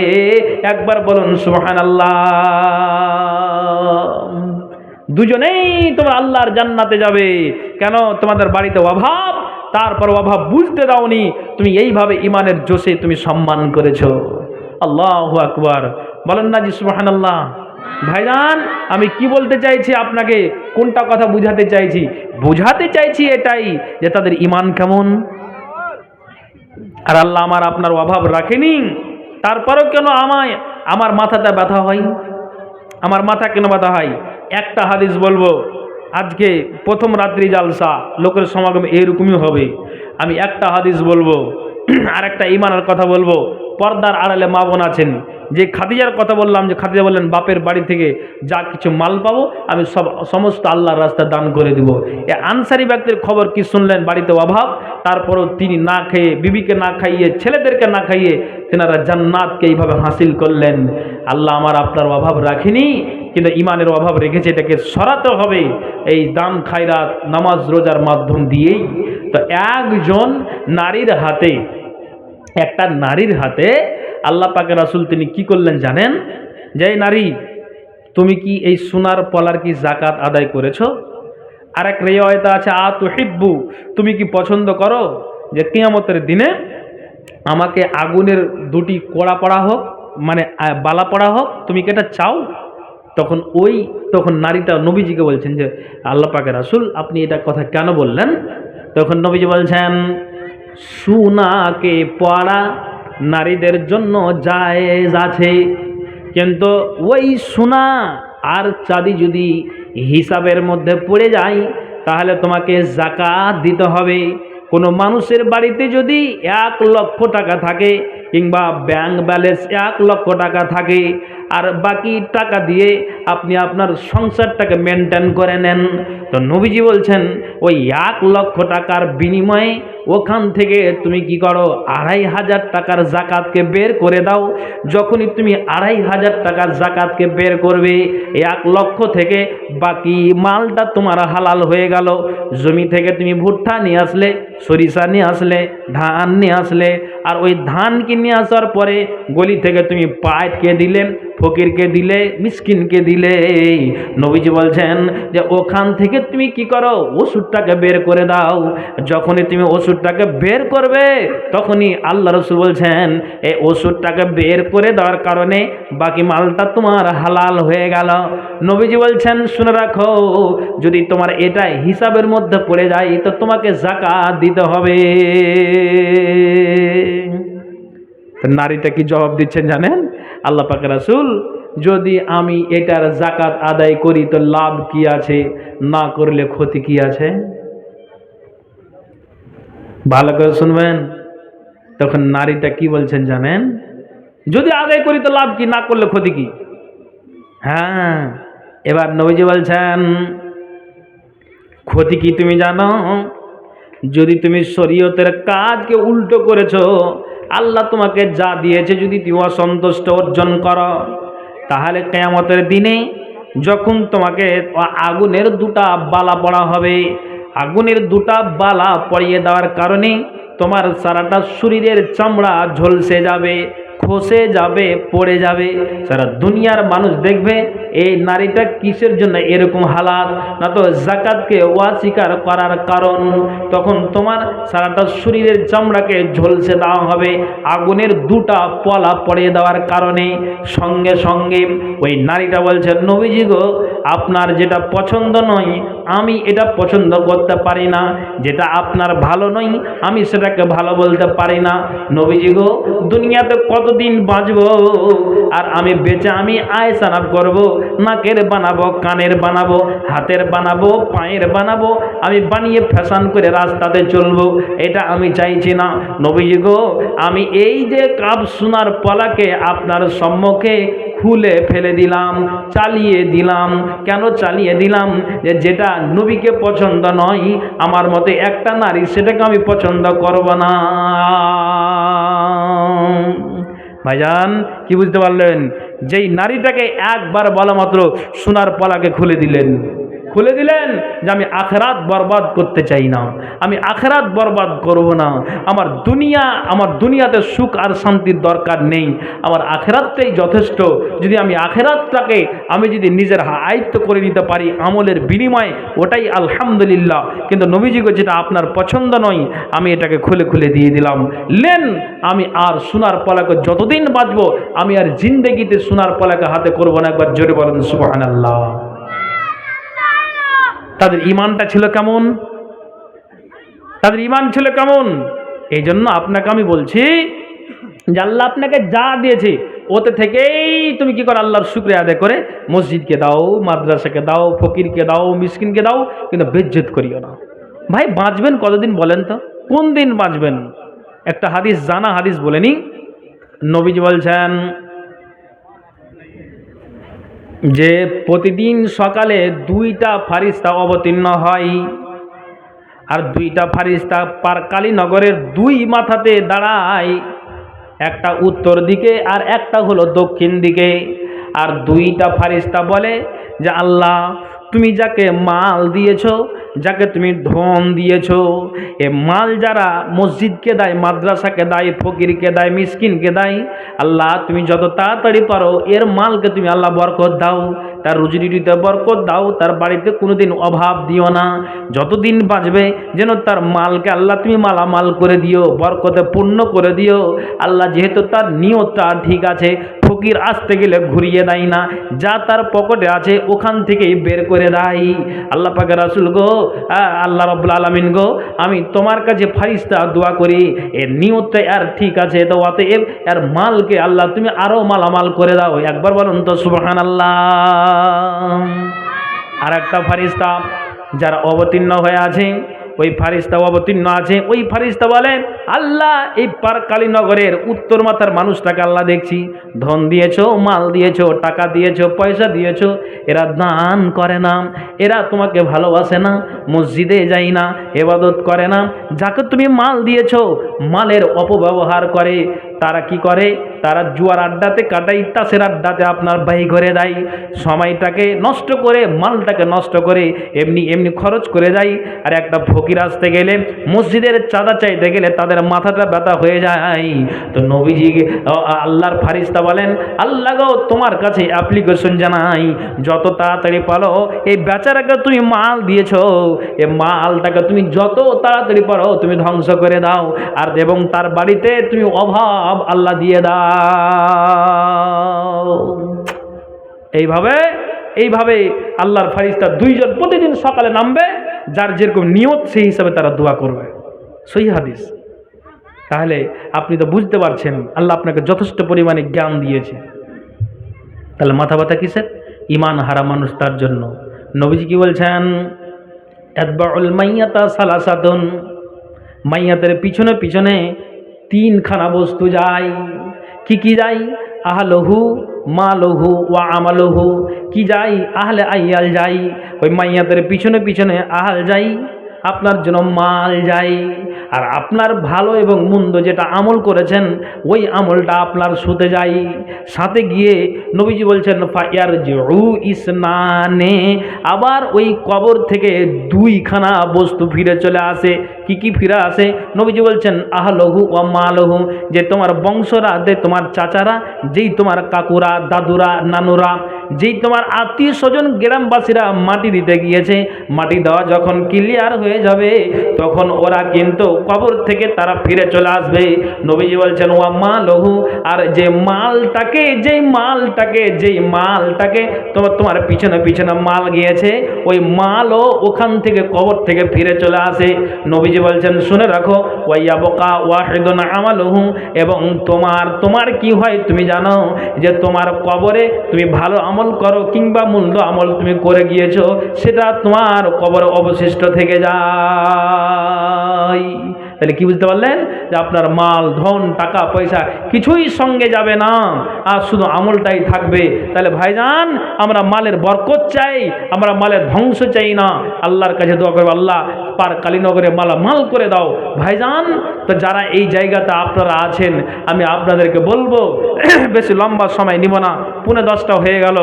একবার বলুন সুবহানাল্লাহ। দুজনেই তোমরা আল্লাহর জান্নাতে যাবে। কেন? তোমাদের বাড়িতে অভাব, তারপর অভাব বুঝতে দাওনি, তুমি এইভাবে ইমানের জোশে তুমি সম্মান করেছো। আল্লাহু আকবার। বলেন না জি সুবহানাল্লাহ। ভাইজান, আমি কি বলতে চাইছি আপনাকে, কোনটা কথা বুঝাতে চাইছি? বুঝাতে চাইছি এটাই যে তাদের ইমান কেমন। আর আল্লাহ আমার আপনার অভাব রাখেনি, তারপরেও কেন আমার মাথাটা ব্যথা হয়? আমার মাথা কেন ব্যথা হয়? একটা হাদিস বলবো, আজকে প্রথম রাত্রি জালসা, লোকের সমাগম এরকমই হবে। আমি একটা হাদিস বলবো, আর একটা ইমানের কথা বলবো। পর্দার আড়ালে মা বোন আছেন, যে খাদিজার কথা বললাম, যে খাদিজা বললেন বাপের বাড়ি থেকে যা কিছু মাল পাবো আমি সমস্ত আল্লাহর রাস্তায় দান করে দিব। এ আনসারি ব্যক্তির খবর কি শুনলেন? বাড়িতে অভাব, তারপরও তিনি না খেয়ে, বিবিকে না খাইয়ে, ছেলেদেরকে না খাইয়ে তেনারা জান্নাতকে এইভাবে হাসিল করলেন। আল্লাহ আমার আপনার অভাব রাখেনি, কিন্তু ইমানের অভাব রেখেছে, এটাকে সরাতে হবে এই দান খায়রাত নামাজ রোজার মাধ্যম দিয়েই। তো একজন নারীর হাতে, একটা নারীর হাতে আল্লাহ পাকের রাসূল তিনি কি করলেন জানেন? যে নারী, তুমি কি এই সোনার পলার কি যাকাত আদায় করেছো? আর এক রিওয়ায়াতে আছে আতুহিব্বু, তুমি কি পছন্দ করো যে কিয়ামতের দিনে আমাকে আগুনের দুটি কোড়া পড়া হোক, মানে বালা পড়া হোক, তুমি কি এটা চাও? তখন নারীটা নবীজিকে বলছেন যে আল্লাহ পাকের রাসূল আপনি এটা কথা কেন বললেন? তখন নবীজি বলছেন সোনাকে পড়া নারীদের জন্য জায়েজ আছে, কিন্তু ওই সোনা আর চাঁদি যদি হিসাবের মধ্যে পড়ে যায় তাহলে তোমাকে যাকাত দিতে হবে। কোনো মানুষের বাড়িতে যদি 1 লক্ষ টাকা থাকে, কিংবা ব্যাংক ব্যালেন্স 1 লক্ষ টাকা থাকে, আর বাকি টাকা দিয়ে আপনি আপনার সংসারটাকে মেনটেন করে নেন, তো নবীজি বলছেন ওই 1 লক্ষ টাকার বিনিময়ে ওখান থেকে তুমি কি করো, 2500 টাকার যাকাতকে বের করে দাও। যখনই তুমি 2500 টাকার যাকাতকে বের করবে, 1 লক্ষ থেকে বাকি মালটা তোমার হালাল হয়ে গেল। জমি থেকে তুমি ভুট্টা নিয়ে আসলে, সরিষা নিয়ে আসলে, ধান নিয়ে আসলে, আর ওই ধানকে নিয়ে আসার পরে গলি থেকে তুমি পাটকে দিলে, ফকিরকে দিলে, মিসকিনকে দিলে। নবীজি বলছেন যে ওখান থেকে তুমি কি করো, ওষুধটাকে বের করে দাও। যখনই তুমি ওষুধটাকে বের করবে, তখনই আল্লাহ রাসূল বলছেন এই ওষুধটাকে বের করে দেওয়ার কারণে বাকি মালটা তোমার হালাল হয়ে গেল। নবীজি বলছেন শুনে রাখো, যদি তোমার এটা হিসাবের মধ্যে পড়ে যায় তো তোমাকে যাকাত দিতে হবে। নারীটা কি জবাব দিচ্ছেন জানেন? আল্লাহ পাকের রাসূল যদি আমি এটার জাকাত আদায় করি তো লাভ কি আছে, না করলে ক্ষতি কি আছে? ভালো করে শুনবেন। তখন নারীটা কি বলছেন জানেন? যদি আদায় করি তো লাভ কি, না করলে ক্ষতি কি? হ্যাঁ, এবার নবীজি বলছেন ক্ষতি কি তুমি জানো? যদি তুমি শরীয়তের কাজকে উল্টো করেছো, আল্লাহ তোমাকে যা দিয়েছে যদি তুমি অসন্তুষ্ট অর্জন করো, তাহলে কিয়ামতের দিনে যখন তোমাকে আগুনের দুটা বালা পড়া হবে, আগুনের দুটা বালা পরিয়ে দেওয়ার কারণে তোমার সারাটা শরীরের চামড়া ঝলসে যাবে, খসে যাবে, পড়ে যাবে। সারা দুনিয়ার মানুষ দেখবে এই নারীটা কিসের জন্য এরকম হালাত, না তো জাকাতকে অস্বীকার করার কারণ। তখন তোমার সারাটা শরীরের চামড়াকে ঝলসে দেওয়া হবে আগুনের দুটা পলা পড়িয়ে দেওয়ার কারণে। সঙ্গে সঙ্গে ওই নারীটা বলছে, নবীজি গো, আপনার যেটা পছন্দ নয় আমি এটা পছন্দ করতে পারি না, যেটা আপনার ভালো নয় আমি সেটাকে ভালো বলতে পারি না। নবীজি গো, দুনিয়াতে কতদিন বাঁচব, আর আমি বেঁচে আমি আয়সানাত করব, নাকের বানাবো, কানের বানাবো, হাতের বানাবো, পায়ের বানাবো, আমি বানিয়ে ফ্যাশন করে রাস্তাতে চলবো, এটা আমি চাইছি না। নবীজি গো, আমি এই যে কাপ সোনার পলাকে আপনার সম্মুখে খুলে ফেলে দিলাম, চালিয়ে দিলাম। কেন চালিয়ে দিলাম? যেটা নবীকে পছন্দ নয় আমার মতে একটা নারী, সেটাকে আমি পছন্দ করব না। ভাইজান কি বুঝতে পারলেন? যেই নারীটাকে একবার বলা মাত্র সোনার পলাকে খুলে দিলেন যে আমি আখেরাত বরবাদ করতে চাই না, আমি আখেরাত বরবাদ করব না, আমার দুনিয়াতে সুখ আর শান্তির দরকার নেই, আমার আখেরাতটাই যথেষ্ট। যদি আমি আখেরাতটাকে আমি যদি নিজের আয়ত্ত করে নিতে পারি আমলের বিনিময়ে, ওটাই আলহামদুলিল্লাহ। কিন্তু নবীজিকে যেটা আপনার পছন্দ নয় আমি এটাকে খুলে দিয়ে দিলাম। আমি আর সোনার পলাকে যতদিন বাঁচবো আমি আর জিন্দেগিতে সোনার পলাকে হাতে করবো না। একবার জোরে বলেন সুবহানাল্লাহ। তাদের ঈমানটা ছিল কেমন? তাদের ঈমান ছিল কেমন? এই জন্য আপনাকে আমি বলছি যে আল্লাহ আপনাকে যা দিয়েছে ওতে থেকেই তুমি কি করো, আল্লাহর শুকরিয়া আদায় করে মসজিদকে দাও, মাদ্রাসাকে দাও, ফকিরকে দাও, মিসকিনকে দাও, কিন্তু বেজ্জত করিও না। ভাই বাঁচবেন কতদিন বলেন তো? কোন দিন বাঁচবেন? একটা হাদিস, জানা হাদিস বলে নি। নবীজি বলছেন যে প্রতিদিন সকালে দুইটা ফারিস্তা অবতীর্ণ হয়, আর দুইটা ফারিস্তা পারকালি নগরের দুই মাথাতে দাঁড়ায়, একটা উত্তর দিকে আর একটা হলো দক্ষিণ দিকে। আর দুইটা ফারিস্তা বলে যে আল্লাহ, তুমি যাকে মাল দিয়েছো, যাকে তুমি ধন দিয়েছো, এ মাল যারা মসজিদকে দেয়, মাদ্রাসাকে দেয়, ফকিরকে দেয়, মিসকিনকে দেয়, আল্লাহ তুমি যত তাড়াতাড়ি পারো এর মালকে তুমি আল্লাহ বরকত দাও, তার রুজিরুটিতে বরকত দাও, তার বাড়িতে কোনোদিন অভাব দিও না, যতদিন বাঁচবে যেন তার মালকে আল্লাহ তুমি মালামাল করে দিও, বরকতে পূর্ণ করে দিও। আল্লাহ যেহেতু তার নিয়তটা ঠিক আছে, ফকির আসতে গেলে ঘুরিয়ে দেয় না, যা তার পকেটে আছে ওখান থেকেই বের করে দেয়। আল্লাহ পাকের রাসূল গো, আল্লাহ রাব্বুল আলামিন গো, আমি তোমার কাছে ফারিস্তা দোয়া করি এর নিয়তটা আর ঠিক আছে, তো অতএব এর মালকে আল্লাহ তুমি আরো মালামাল করে দাও। একবার বলুন তো সুবহানাল্লাহ। আর একটা ফারিস্তা যারা অবতীর্ণ হয়ে আছে, ওই ফারিস্তা অবতীর্ণ আছে, ওই ফারিস্তা বলে আল্লাহ এই পারকালি নগরের উত্তর মাথার মানুষটাকে আল্লাহ দেখছি ধন দিয়েছো, মাল দিয়েছো, টাকা দিয়েছো, পয়সা দিয়েছো, এরা দান করে না, এরা তোমাকে ভালোবাসে না, মসজিদে যায় না, ইবাদত করে না, যাকে তুমি মাল দিয়েছো মালের অপব্যবহার করে। তারা কি করে? তারা জুয়ার আড্ডাতে কাটাই, তাসের আড্ডাতে আপনার ব্যয় করে দেয়, সময়টাকে নষ্ট করে, মালটাকে নষ্ট করে এমনি খরচ করে যায়। আর একটা ফকির আসতে গেলে, মসজিদের চাঁদা চাইতে গেলে তাদের মাথাটা ব্যথা হয়ে যায়। তো নবীজি আল্লাহর ফারিস্তা বলেন আল্লাহ গো, তোমার কাছে অ্যাপ্লিকেশন জানাই, যত তাড়াতাড়ি পারো এই বেচারাকে তুমি মাল দিয়েছো, এই মালটাকে তুমি যত তাড়াতাড়ি পারো তুমি ধ্বংস করে দাও, আর এবং তার বাড়িতে তুমি অভাব আল্লাহ দিয়ে দাও। এইভাবে আল্লাহর ফারিস্তা দুইজন প্রতিদিন সকালে নামবে, যার যেরকম নিয়ত সেই হিসাবে তারা দোয়া করবে। সহিহ হাদিস। তাহলে আপনি তো বুঝতে পারছেন আল্লাহ আপনাকে যথেষ্ট পরিমাণে জ্ঞান দিয়েছে। তাহলে মাথা ব্যথা কিসের? ইমান হারা মানুষ তার জন্য। নবীজি কি বলছেন? এতবাউল মাইয়াতা সালাসাতুন, মাইয়াতের পিছনে পিছনে তিনখানা বস্তু যায়। কি কি যায়? আহলহু মালহু ওয়া আমালহু। কি যাই? আহলে আইয়াল যাই, ওই মাইয়াতের পিছনে পিছনে আহাল যাই, আপনার জন্য মাল যাই, আর আপনার ভালো এবং মন্দ যেটা আমল করেছেন ওই আমলটা আপনার সুতে যাই। সাথে গিয়ে নবীজি বলছেন ফায়ারজিউ ইসনানে, আবার ওই কবর থেকে দুইখানা বস্তু ফিরে চলে আসে। কি কি ফিরে আসে? নবীজি বলছেন আহলহু ওয়া মালহু, যে তোমার বংশরা, যে তোমার চাচারা, যেই তোমার কাকুরা, দাদুরা, নানুরা, যেই তোমার আত্মীয় স্বজন গ্রামবাসীরা মাটি দিতে গিয়েছে, মাটি দেওয়া যখন ক্লিয়ার হয়ে যাবে তখন ওরা কিন্তু কবর থেকে তারা ফিরে চলে আসবে। নবীজি বলছেন ওয়া মালহু, আর যে মালটাকে তোমার পিছনে পিছনে মাল গিয়েছে, ওই মালও ওখান থেকে কবর থেকে ফিরে চলে আসে। নবীজি বলছেন শুনে রাখো ওয়াইয়াবকা ওয়াহিদুন আমালুহু, এবং তোমার কি হয় তুমি জানো? যে তোমার কবরে তুমি ভালো আমল করো কিংবা মন্দ আমল তুমি করে গিয়েছো, সেটা তোমার কবরে অবশিষ্ট থেকে যায়। তাহলে কি বুঝতে পারলেন? যে আপনার মাল, ধন, টাকা পয়সা কিছুই সঙ্গে যাবে না, আর শুধু আমলটাই থাকবে। তাহলে ভাইজান, আমরা মালের বরকত চাই, আমরা মালের ধ্বংস চাই না। আল্লাহর কাছে দোয়া করবো, আল্লাহ পার কালীনগরে মাল করে দাও। ভাইজান, তো যারা এই জায়গাতে আপনারা আছেন, আমি আপনাদেরকে বলবো বেশি লম্বা সময় নিব না, 10:45 হয়ে গেল।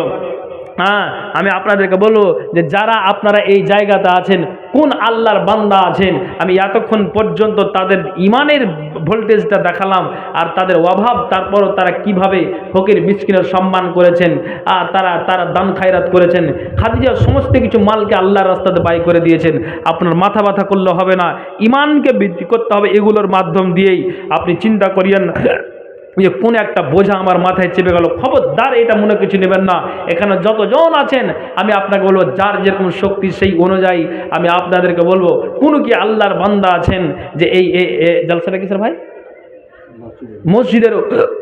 হ্যাঁ, আমি আপনাদেরকে বলবো যে যারা আপনারা এই জায়গাতে আছেন, কোন আল্লাহর বান্দা আছেন, আমি এতক্ষণ পর্যন্ত তাদের ইমানের ভোল্টেজটা দেখালাম আর তাদের অভাব, তারপরও তারা কিভাবে ফকির মিসকিনের সম্মান করেছেন, আর তারা দান খায়রাত করেছেন। খাদিজা সমস্ত কিছু মালকে আল্লাহর রাস্তাতে ব্যয় করে দিয়েছেন। আপনার মাথা ব্যথা করলে হবে না, ইমানকে বৃদ্ধি করতে হবে এগুলোর মাধ্যম দিয়েই। আপনি চিন্তা করিয়েন না যে কোন একটা বোঝা আমার মাথায় চেপে গেল, খবরদার এটা মনে কিছু নেবেন না। এখানে যতজন আছেন আমি আপনাকে বলবো, যার যেরকম শক্তি সেই অনুযায়ী আমি আপনাদেরকে বলবো, কোন কি আল্লাহর বান্দা আছেন যে এই জলসাটা কিসের ভাই? মসজিদের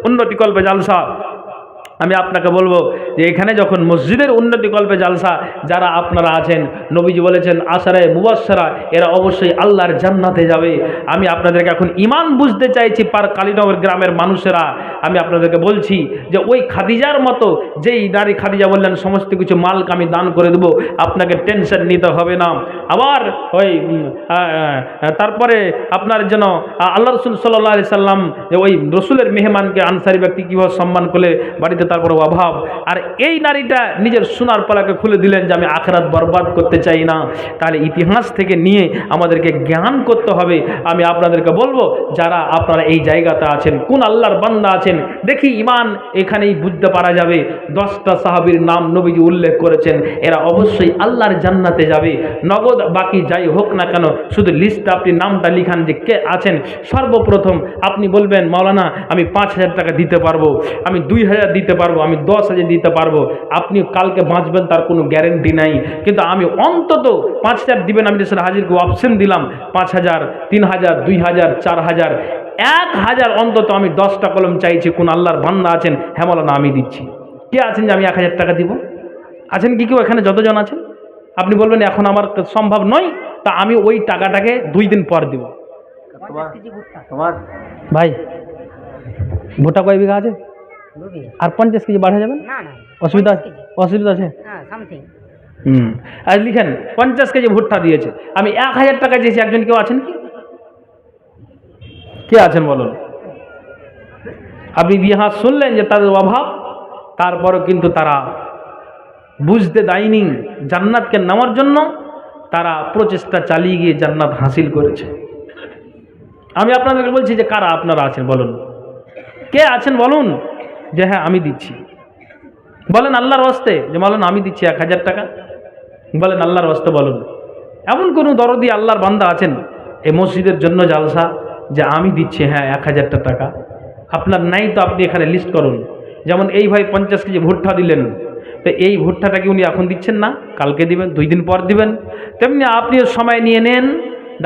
উন্নতিকল্পে জালসা। আমি আপনাকে বলবো যে এখানে যখন মসজিদের উন্নতিকল্পে জালসা, যারা আপনারা আছেন, নবীজি বলেছেন আশারায়ে মুবাশশারা, এরা অবশ্যই আল্লাহর জান্নাতে যাবে। আমি আপনাদেরকে এখন ইমান বুঝতে চাইছি পার কালীনগর গ্রামের মানুষেরা। আমি আপনাদেরকে বলছি যে ওই খাদিজার মতো, যেই নারী খাদিজা বললেন সমস্ত কিছু মালকে আমি দান করে দেবো, আপনাকে টেনশন নিতে হবে না। আবার ওই তারপরে আপনার যেন আল্লাহ রসুল সাল্লাল্লাহু আলাইহি সাল্লাম যে ওই রসুলের মেহমানকে আনসারি ব্যক্তি কীভাবে সম্মান করলে বাড়িতে, তারপরে অভাব। আর এই নারীটা নিজের সোনার পালাকে খুলে দিলেন যে আমি আখিরাত বরবাদ করতে চাই না। তাহলে ইতিহাস থেকে নিয়ে আমাদেরকে জ্ঞান করতে হবে। আমি আপনাদেরকে বলবো, যারা আপনারা এই জায়গাতে আছেন, কোন আল্লাহর বান্দা আছেন, দেখি ইমান এখানেই বুঝতে পারা যাবে। 10টা সাহাবীর নাম নবীজি উল্লেখ করেছেন, এরা অবশ্যই আল্লাহর জান্নাতে যাবে। নগদ বাকি যাই হোক না কেন, শুধু লিস্টে আপনি নামটা লিখান যে কে আছেন। সর্বপ্রথম আপনি বলবেন মাওলানা আমি 5,000 টাকা দিতে পারবো, আমি 2,000 দিতে পারবো, আমি 10,000 দিতে পারবো। আপনি কালকে বাঁচবেন তার কোনো গ্যারেন্টি নাই, কিন্তু আমি অন্তত 5,000 দিবেন। আমি সেটা হাজিরকে অপশন দিলাম 5,000, 3,000, 2,000, 4,000, 1,000 অন্তত আমি 10টা কলম চাইছি। কোন আল্লাহর বান্দা আছেন? হ্যাঁ মাওলানা আমি দিচ্ছি। কে আছেন যে আমি 1,000 টাকা দিব? আছেন কি কেউ এখানে? যতজন আছেন আপনি বলবেন এখন আমার সম্ভব নয়, তা আমি ওই টাকাটাকে 2 দিন পর দিব। তোমার ভাই ভুট্টা কয় বিঘা আছে? আর 50 কেজি বাড়া যাবে? অসুবিধা আছে? আর লিখেন 50 কেজি ভুট্টা দিয়েছে, আমি 1,000 টাকা দিয়েছি। একজন কেউ আছেন কি? কে আছেন বলুন? আপনি ইতিহাস শুনলেন যে তাদের অভাব, তারপরও কিন্তু তারা বুঝতে দেয়নি জান্নাতকে নেওয়ার জন্য। তারা প্রচেষ্টা চালিয়ে গিয়ে জান্নাত হাসিল করেছে। আমি আপনাদেরকে বলছি যে কারা আপনারা আছেন বলুন, কে আছেন বলুন যে হ্যাঁ আমি দিচ্ছি। বলেন আল্লাহর ওয়াস্তে যে বলেন আমি দিচ্ছি 1,000 টাকা, বলেন আল্লাহর ওয়াস্তে বলুন। এমন কোনো দরদি আল্লাহর বান্দা আছেন এই মসজিদের জন্য জালসা যে আমি দিচ্ছি হ্যাঁ 1,000 টাকা? আপনার নাই তো আপনি এখানে লিস্ট করুন। যেমন এই ভাই 50 কেজি ভুট্টা দিলেন, তো এই ভুট্টাটা কি উনি এখন দিচ্ছেন না? কালকে দিবেন, 2 দিন পর দিবেন। তেমনি আপনিও সময় নিয়ে নেন,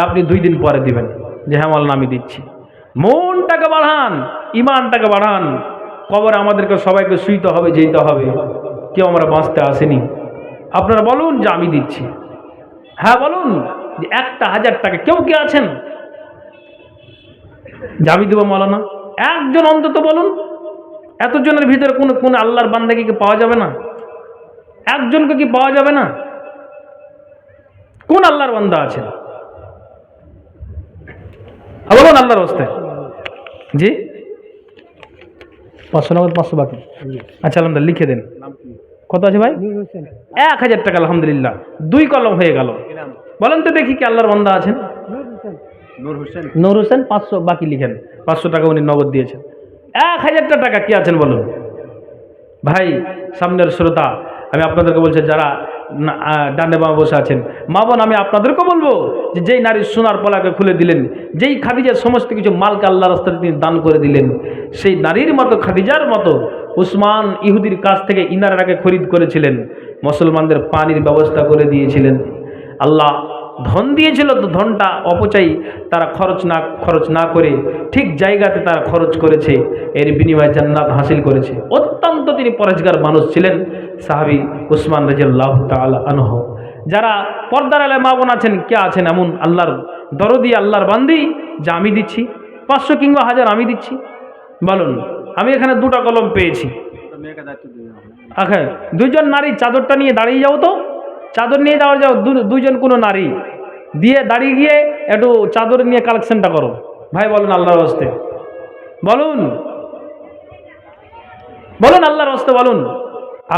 আপনি 2 দিন পরে দিবেন যে হ্যাঁ মাওলানা আমি দিচ্ছি। মনটাকে বাড়ান, ইমানটাকে বাড়ান। কবরে আমাদেরকে সবাইকে শুইতে হবে, যেতে হবে, কেউ আমরা বাঁচতে আসেনি। আপনারা বলুন যে আমি দিচ্ছি। হ্যাঁ বলুন যে একটা 1000 টাকা কেউ কি আছেন যে আমি দেবো মৌলানা? একজন অন্তত বলুন। এতজনের ভিতরে কোন আল্লাহর বান্দাকে কি পাওয়া যাবে না? একজনকে কি পাওয়া যাবে না? কোন আল্লাহর বান্দা আছেন বলুন আল্লাহর রাস্তায়? জি 500 নগদ 500 বাকি। আচ্ছা আলহামদুলিল্লাহ লিখে দেন। কত আছে ভাই? 1000 টাকা। আলহামদুলিল্লাহ 2 কলম হয়ে গেল। বলেন তো দেখি কি আল্লাহর বান্দা আছেন? নূর হোসেন 500 বাকি লিখেন। 500 টাকা উনি নগদ দিয়েছেন। 1000 টাকা কি আছেন বলুন ভাই? সামনের শ্রোতা আমি আপনাদেরকে বলছি, যারা ডান্ডে বামে বসে আছেন মা বোন, আমি আপনাদেরকে বলবো যে যেই নারীর সোনার পলাকে খুলে দিলেন, যেই খাদিজার সমস্ত কিছু মালকে আল্লাহ রাস্তায় তিনি দান করে দিলেন, সেই নারীর মতো খাদিজার মতো উসমান ইহুদির কাছ থেকে ইনারাকে খরিদ করেছিলেন, মুসলমানদের পানির ব্যবস্থা করে দিয়েছিলেন। আল্লাহ ধন দিয়েছিল, তো ধনটা অপচয় তারা খরচ না করে ঠিক জায়গাতে তারা খরচ করেছে, এর বিনিময়ে জান্নাত হাসিল করেছে। অত্যন্ত তিনি পরেজগার মানুষ ছিলেন সাহাবী উসমান রাদিয়াল্লাহু তাআলা আনহু। যারা পর্দার আলে মা বোন আছেন, কে আছেন এমন আল্লাহর দরদি, আল্লাহর বান্দি যে আমি দিচ্ছি 500 কিংবা 1000 আমি দিচ্ছি? বলুন। আমি এখানে 2টা কলম পেয়েছি। আচ্ছা, 2জন নারী চাদরটা নিয়ে দাঁড়িয়ে যাও তো, চাদর নিয়ে যাও, 2জন কোনো নারী দিয়ে দাঁড়িয়ে গিয়ে একটু চাদর নিয়ে কালেকশনটা করো ভাই। বলুন আল্লাহর রাস্তে, বলুন বলুন আল্লাহর রাস্তে বলুন।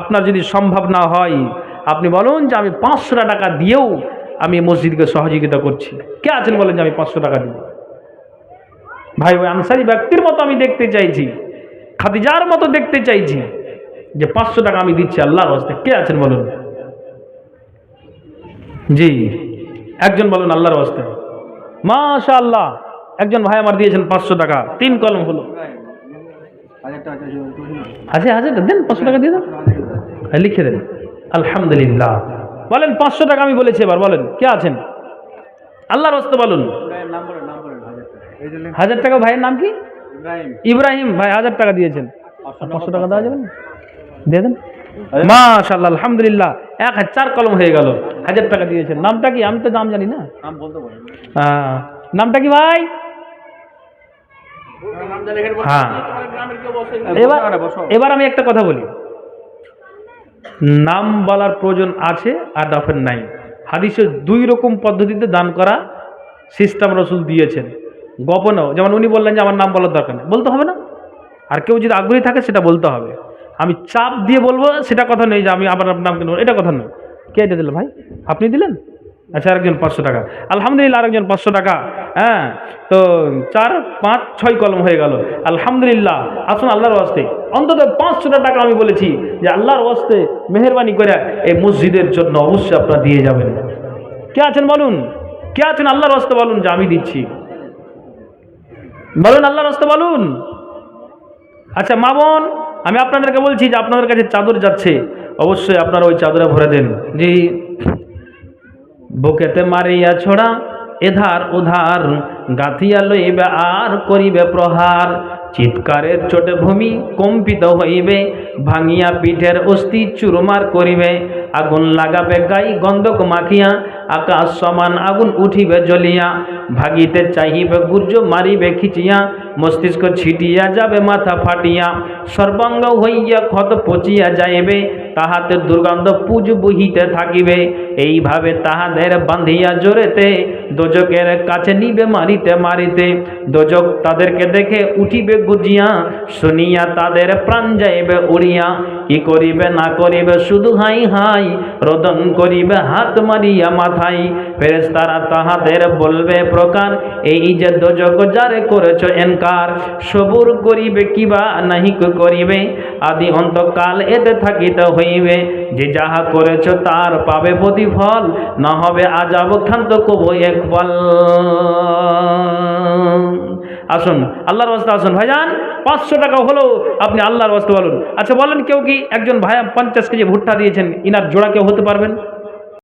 আপনার যদি সম্ভব না হয় আপনি বলুন যে আমি 500 টাকা দিয়েও আমি মসজিদকে সহযোগিতা করছি। কে আছেন বলেন যে আমি 500 টাকা দিব? ভাই ওই আনসারি ব্যক্তির মতো আমি দেখতে চাইছি, খাদিজার মতো দেখতে চাইছি যে 500 টাকা আমি দিচ্ছি আল্লাহর রাস্তে। কে আছেন বলুন? জি একজন বলুন আল্লাহর রাস্তে। মাশাআল্লাহ, একজন ভাই আমার দিয়েছেন 500 টাকা, 3 কলম হলো। আচ্ছা দেন 500 টাকা দিয়ে দেন, লিখে দেন। আলহামদুলিল্লাহ। বলেন 500 টাকা আমি বলেছি, এবার বলেন কে আছেন আল্লাহর রাস্তে বলুন। 1000 টাকা। ভাইয়ের নাম কি? ইব্রাহিম ভাই 1000 টাকা দিয়েছেন। 500 টাকা দেওয়া যাবে না? দিয়ে দেন। মাশাআল্লাহ আলহামদুলিল্লাহ, 1000 কলম হয়ে গেল। 1000 টাকা দিয়েছেন। নামটা কি? আমি তো নাম জানি না। নামটা কি ভাই? হ্যাঁ, এবার আমি একটা কথা বলি, নাম বলার প্রয়োজন আছে আর দরকার নাই। হাদিসে 2 রকম পদ্ধতিতে দান করা সিস্টেম রাসূল দিয়েছেন। গোপনেও, যেমন উনি বললেন যে আমার নাম বলার দরকার নেই, বলতে হবে না। আর কেউ যদি আগ্রহী থাকে সেটা বলতে হবে। আমি চাপ দিয়ে বলবো সেটা কথা নেই যে আমি আবার আপনার নাম কেন, এটা কথা নয়। কে এটা দিল ভাই? আপনি দিলেন? আচ্ছা, আরেকজন 500 টাকা। আলহামদুলিল্লাহ, আরেকজন 500 টাকা। হ্যাঁ, তো 4, 5, 6 কলম হয়ে গেল। আলহামদুলিল্লাহ। আসুন আল্লাহর ওয়াস্তে অন্তত 500 টাকা আমি বলেছি যে আল্লাহর ওয়াস্তে মেহেরবানি করে এই মসজিদের জন্য অবশ্যই আপনারা দিয়ে যাবেন। কে আছেন বলুন? কে আছেন আল্লাহর ওয়াস্তে বলুন যে আমি দিচ্ছি? বলুন আল্লাহর রাস্তে বলুন। আচ্ছা মা বোন, আমি আপনাদেরকে বলছি যে আপনাদের কাছে চাদর যাচ্ছে, অবশ্যই আপনারা ওই চাদরে ভরে দেন। জি, বুকেতে মারিয়া ছোড়া এধার উধার, গাথিয়া লইবে আর করিবে প্রহার, চিৎকারের চোটে ভূমি কম্পিত হইবে, ভাঙিয়া পিঠের অস্থি চুরমার করিবে, আগুন লাগাবে গাই গন্ধক মাখিয়া, আকাশ সমান আগুন উঠিবে জ্বলিয়া, ভাগিতে চাহিবে গুর্জ মারিবে খিচিয়া, মস্তিষ্ক ছিটিয়া যাবে মাথা ফাটিয়া, সর্বাঙ্গ হইয়া ক্ষত পচিয়া যাইবে, তাহাতে দুর্গন্ধ পুজ বহিতে থাকিবে, এইভাবে তাহাদের বাঁধিয়া জোরেতে দোজকের কাছে নিবে মারিতে মারিতে, দোজক তাদেরকে দেখে উঠিবে গুজিয়া, শুনিয়া তাদের প্রাণ যাইবে উড়িয়া, কি করিবে না করিবে শুধু হাই হাই, রোদন করিবে হাত মারিয়া মাথায়, ফেরেশতারা তাহাদের বলবে প্রকার, এই যে দোজক যারে করেছ এনকার, সবুর করিবে কিবা নাহি করিবে, আদি অন্তকাল এতে থাকিতে হইবে, যে যাহা করেছ তার পাবে প্রতিফল, না হবে আযাব ক্ষান্ত কবু একবার। আসুন আল্লাহর রাস্তে আসুন ভাইজান, 500 টাকা হলো, আপনি আল্লাহর রাস্তে বলুন। আচ্ছা বলেন, কেউ কি একজন ভাই 50 কেজি ভুট্টা দিয়েছেন, ইনার জোড়া কেউ হতে পারবেন?